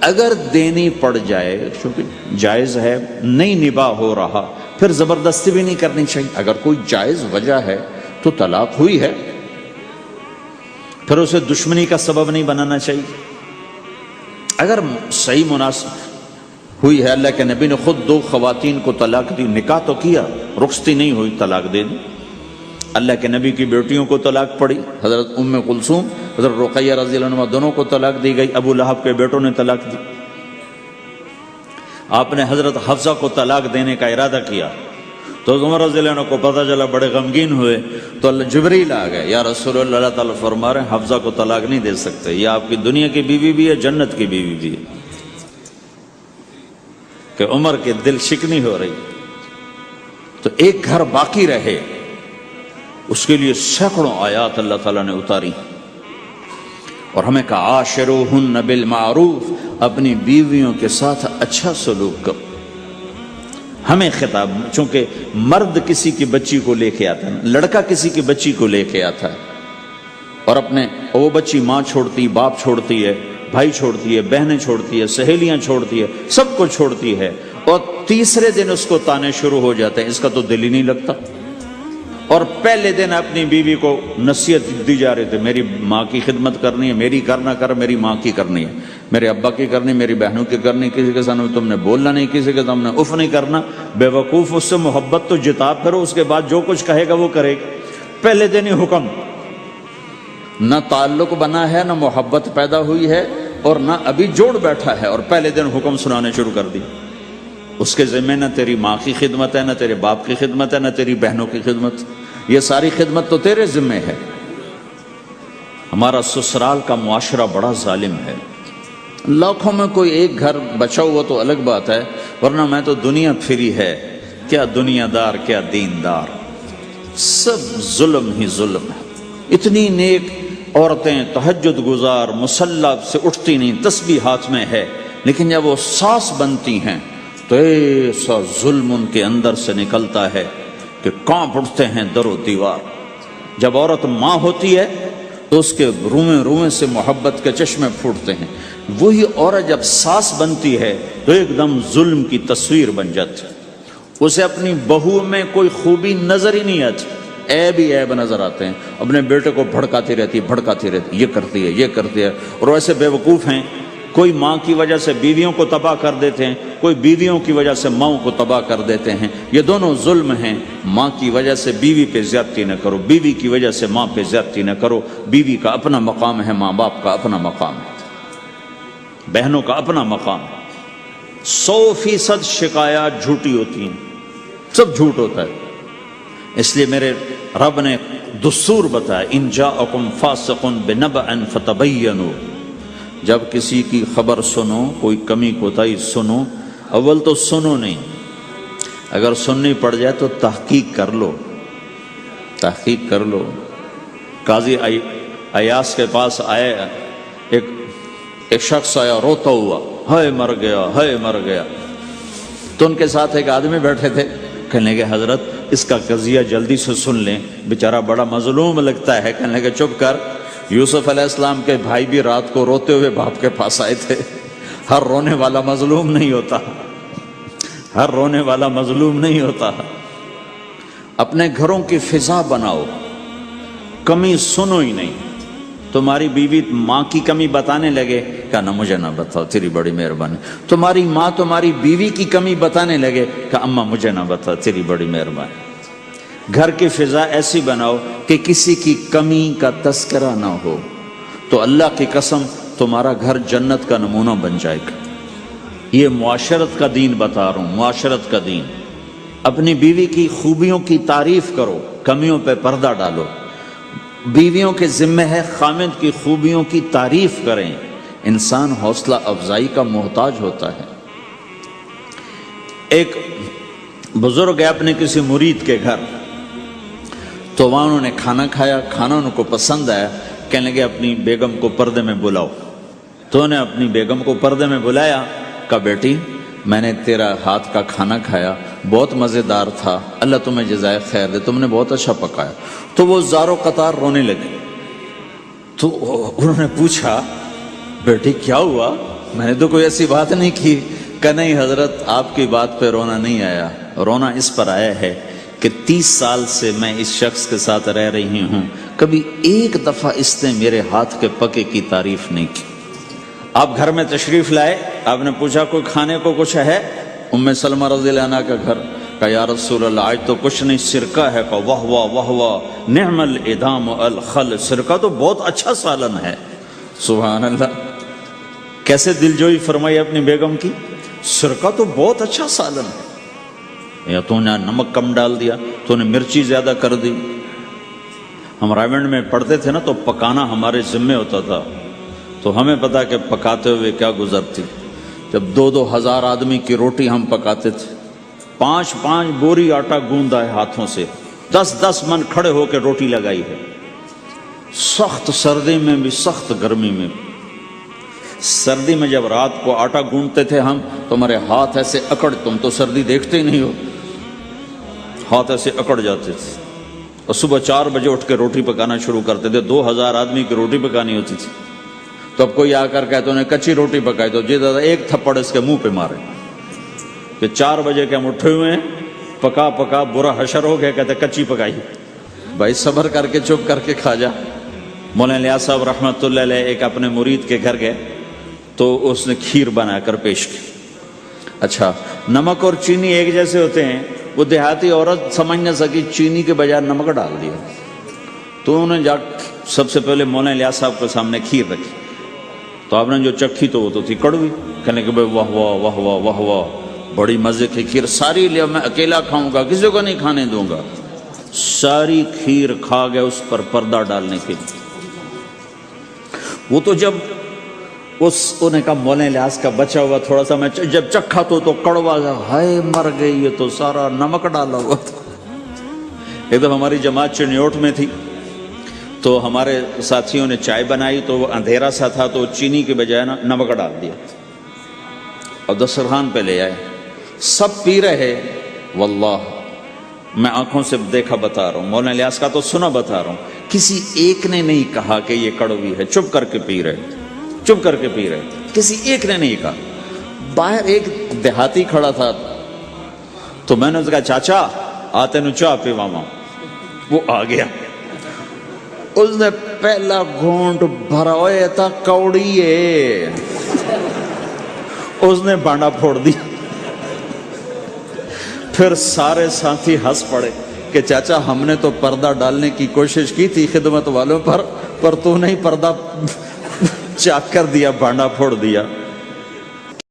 اگر دینی پڑ جائے، چونکہ جائز ہے، نہیں نباہ ہو رہا، پھر زبردستی بھی نہیں کرنی چاہیے. اگر کوئی جائز وجہ ہے تو طلاق ہوئی ہے، پھر اسے دشمنی کا سبب نہیں بنانا چاہیے. اگر صحیح مناسب ہوئی ہے، اللہ کے نبی نے خود 2 خواتین کو طلاق دی، نکاح تو کیا، رخصتی نہیں ہوئی، طلاق دے دی. اللہ کے نبی کی بیٹیوں کو طلاق پڑی، حضرت ام کلثوم، حضرت رقیہ رضی اللہ عنہ دونوں کو طلاق دی گئی. ابو لہب کے بیٹوں نے طلاق دی. آپ نے حضرت حفصہ کو طلاق دینے کا ارادہ کیا تو عمر رضی اللہ عنہ کو پتہ چلا، بڑے غمگین ہوئے، تو جبریل آ گئے، یا رسول اللہ، اللہ تعالیٰ فرما رہے ہیں حفصہ کو طلاق نہیں دے سکتے، یہ آپ کی دنیا کی بیوی بھی ہے، جنت کی بیوی بھی ہے. کہ عمر کے دل شکنی ہو رہی. تو ایک گھر باقی رہے اس کے لیے سینکڑوں آیات اللہ تعالیٰ نے اتاری، اور ہمیں کہا عاشروہن بالمعروف، اپنی بیویوں کے ساتھ اچھا سلوک کرو. ہمیں خطاب، چونکہ مرد کسی کی بچی کو لے کے آتا ہے، لڑکا کسی کی بچی کو لے کے آتا ہے، اور وہ بچی ماں چھوڑتی، باپ چھوڑتی ہے، بھائی چھوڑتی ہے، بہنیں چھوڑتی ہے، سہیلیاں چھوڑتی ہے، سب کو چھوڑتی ہے، اور تیسرے دن اس کو تانے شروع ہو جاتے ہیں، اس کا تو دل ہی نہیں لگتا. اور پہلے دن اپنی بیوی کو نصیحت دی جا رہی تھی، میری ماں کی خدمت کرنی ہے، میری کرنا کر، میری ماں کی کرنی ہے، میرے ابا کی کرنی، میری بہنوں کی کرنی، کسی کے سامنے تم نے بولنا نہیں، کسی کے سامنے اف نہیں کرنا. بے وقوف، اس سے محبت تو جتا پھرو، اس کے بعد جو کچھ کہے گا وہ کرے گا. پہلے دن ہی حکم، نہ تعلق بنا ہے، نہ محبت پیدا ہوئی ہے، اور نہ ابھی جوڑ بیٹھا ہے، اور پہلے دن حکم سنانے شروع کر دی. اس کے ذمہ نہ تیری ماں کی خدمت ہے، نہ تیرے باپ کی خدمت ہے، نہ تیری بہنوں کی خدمت، یہ ساری خدمت تو تیرے ذمہ ہے. ہمارا سسرال کا معاشرہ بڑا ظالم ہے. لاکھوں میں کوئی ایک گھر بچا ہوا تو الگ بات ہے، ورنہ میں تو دنیا پھری ہے، کیا دنیا دار کیا دیندار، سب ظلم ہی ظلم ہے. اتنی نیک عورتیں تہجد گزار، مصلی سے اٹھتی نہیں، تسبیح ہاتھ میں ہے، لیکن جب وہ ساس بنتی ہیں تو ایسا ظلم ان کے اندر سے نکلتا ہے کہ کانپ اٹھتے ہیں در و دیوار. جب عورت ماں ہوتی ہے تو اس کے روئیں روئیں سے محبت کے چشمے پھوٹتے ہیں. وہی عورت جب ساس بنتی ہے تو ایک دم ظلم کی تصویر بن جاتی ہے. اسے اپنی بہو میں کوئی خوبی نظر ہی نہیں آتی، عیب ہی عیب نظر آتے ہیں. اپنے بیٹے کو بھڑکاتی رہتی، یہ کرتی ہے، یہ کرتی ہے. اور ایسے بے وقوف ہیں، کوئی ماں کی وجہ سے بیویوں کو تباہ کر دیتے ہیں، کوئی بیویوں کی وجہ سے ماؤں کو تباہ کر دیتے ہیں. یہ دونوں ظلم ہیں. ماں کی وجہ سے بیوی پہ زیادتی نہ کرو، بیوی کی وجہ سے ماں پہ زیادتی نہ کرو. بیوی کا اپنا مقام ہے، ماں باپ کا اپنا مقام ہے، بہنوں کا اپنا مقام ہے. 100% شکایات جھوٹی ہوتی ہیں، سب جھوٹ ہوتا ہے. اس لیے میرے رب نے دستور بتایا، ان جاءکم فاسق بنبأ فتبینوا، جب کسی کی خبر سنو، کوئی کمی کوتاہی سنو، اول تو سنو نہیں، اگر سننی پڑ جائے تو تحقیق کر لو، تحقیق کر لو۔ قاضی ایاس کے پاس آیا، ایک شخص آیا روتا ہوا، ہائے مر گیا، ہائے مر گیا۔ تو ان کے ساتھ ایک آدمی بیٹھے تھے، کہنے لگے حضرت اس کا قضیہ جلدی سے سن لیں، بیچارہ بڑا مظلوم لگتا ہے۔ کہنے لگے چپ کر، یوسف علیہ السلام کے بھائی بھی رات کو روتے ہوئے باپ کے پاس آئے تھے۔ ہر رونے والا مظلوم نہیں ہوتا، ہر رونے والا مظلوم نہیں ہوتا۔ اپنے گھروں کی فضا بناؤ، کمی سنو ہی نہیں۔ تمہاری بیوی ماں کی کمی بتانے لگے، کہا مجھے نہ بتاؤ، تیری بڑی مہربانی۔ تمہاری ماں تمہاری بیوی کی کمی بتانے لگے، کہا اماں مجھے نہ بتاؤ، تیری بڑی مہربانی۔ گھر کی فضا ایسی بناؤ کہ کسی کی کمی کا تذکرہ نہ ہو، تو اللہ کی قسم تمہارا گھر جنت کا نمونہ بن جائے گا۔ یہ معاشرت کا دین بتا رہا ہوں، معاشرت کا دین۔ اپنی بیوی کی خوبیوں کی تعریف کرو، کمیوں پہ پردہ ڈالو۔ بیویوں کے ذمہ ہے خامد کی خوبیوں کی تعریف کریں۔ انسان حوصلہ افزائی کا محتاج ہوتا ہے۔ ایک بزرگ ہے اپنے کسی مرید کے گھر، تو وہاں انہوں نے کھانا کھایا، کھانا ان کو پسند آیا، کہنے لگے اپنی بیگم کو پردے میں بلاؤ۔ تو انہوں نے اپنی بیگم کو پردے میں بلایا، کہا بیٹی میں نے تیرا ہاتھ کا کھانا کھایا، بہت مزیدار تھا، اللہ تمہیں جزائے خیر دے، تم نے بہت اچھا پکایا۔ تو وہ زارو قطار رونے لگے۔ تو انہوں نے پوچھا بیٹی کیا ہوا؟ میں نے تو کوئی ایسی بات نہیں کی۔ کہ نہیں حضرت آپ کی بات پہ رونا نہیں آیا، رونا اس پر آیا ہے کہ 30 سال سے میں اس شخص کے ساتھ رہ رہی ہوں، کبھی ایک دفعہ اس نے میرے ہاتھ کے پکے کی تعریف نہیں کی۔ آپ گھر میں تشریف لائے، آپ نے پوچھا کوئی کھانے کو کچھ ہے؟ ام سلمہ رضی اللہ عنہ کا گھر، کہا یا رسول اللہ آج تو کچھ نہیں، سرکہ ہے۔ کہا واہ واہ واہ واہ، نعم الادام الخل، سرکہ تو بہت اچھا سالن ہے۔ سبحان اللہ، کیسے دلجوئی فرمائی اپنی بیگم کی، سرکہ تو بہت اچھا سالن ہے، یا تو نے نمک کم ڈال دیا، تو نے مرچی زیادہ کر دی۔ ہم رائمنڈ میں پڑھتے تھے نا، تو پکانا ہمارے ذمہ ہوتا تھا، تو ہمیں پتا کہ پکاتے ہوئے کیا گزرتی۔ جب 2-2 ہزار آدمی کی روٹی ہم پکاتے تھے، 5-5 بوری آٹا گوندا ہے ہاتھوں سے، 10-10 من کھڑے ہو کے روٹی لگائی ہے، سخت سردی میں بھی سخت گرمی میں بھی۔ سردی میں جب رات کو آٹا گونڈتے تھے ہم، تو ہمارے ہاتھ ایسے اکڑ، تم تو سردی دیکھتے ہی نہیں ہو، ہاتھ ایسے اکڑ جاتے تھے، اور صبح 4 بجے اٹھ کے روٹی پکانا شروع کرتے تھے۔ 2000 آدمی کی روٹی پکانی ہوتی تھی۔ تو اب کوئی آ کر کہتے انہیں کچی روٹی پکائی، تو جی دادا ایک تھپڑ اس کے منہ پہ مارے کہ 4 بجے کے ہم اٹھے ہوئے ہیں، پکا پکا برا حشر ہو گیا، کہتے کچی پکائی۔ بھائی صبر کر کے چپ کر کے کھا جا۔ مولانا الیاس صاحب رحمۃ اللہ علیہ ایک اپنے مرید کے گھر گئے، تو اس نے کھیر بنا کر پیش کی۔ اچھا نمک اور چینی ایک جیسے ہوتے ہیں، وہ دیہاتی عورت سمجھ نہ سکی، چینی کے بجائے نمک ڈال دیا۔ تو انہوں نے جا سب سے پہلے مولانا الیاس صاحب کے سامنے کھیر رکھی، تو آپ نے جو چکھی تو وہ تو تھی کڑوی۔ کہنے کہ بھائی واہ واہ واہ واہ واہ واہ، بڑی مزے کی کھیر، ساری لیا میں اکیلا کھاؤں گا، کسی کو نہیں کھانے دوں گا۔ ساری کھیر کھا گیا اس پر پردہ ڈالنے کے لیے۔ وہ تو جب انہوں نے کہا مولانا الیاس کا بچا ہوا تھوڑا سا میں جب چکھا تو کڑوا گیا، ہائے مر گئی، یہ تو سارا نمک ڈالا ہوا تھا۔ ایک دفعہ ہماری جماعت چنیوٹ میں تھی، تو ہمارے ساتھیوں نے چائے بنائی، تو وہ اندھیرا سا تھا، تو چینی کے بجائے نمک ڈال دیا اور دسترخوان پہ لے آئے، سب پی رہے۔ واللہ میں آنکھوں سے دیکھا بتا رہا ہوں، مولانا الیاس کا تو سنا بتا رہا ہوں، کسی ایک نے نہیں کہا کہ یہ کڑوی ہے، چپ کر کے پی رہے، چپ کر کے پی رہے، کسی ایک نے نہیں کہا۔ باہر ایک دیہاتی کھڑا تھا، تو میں نے اس کہا چاچا آتے نو چاہ پی ماما، وہ آ گیا، اس نے پہلا گھونٹ بھرا ہوئے تھا کوڑی ہے، اس نے بانڈا پھوڑ دی۔ پھر سارے ساتھی ہنس پڑے کہ چاچا ہم نے تو پردہ ڈالنے کی کوشش کی تھی خدمت والوں پر تو نہیں پردہ چاک کر دیا، بانڈا پھوڑ دیا۔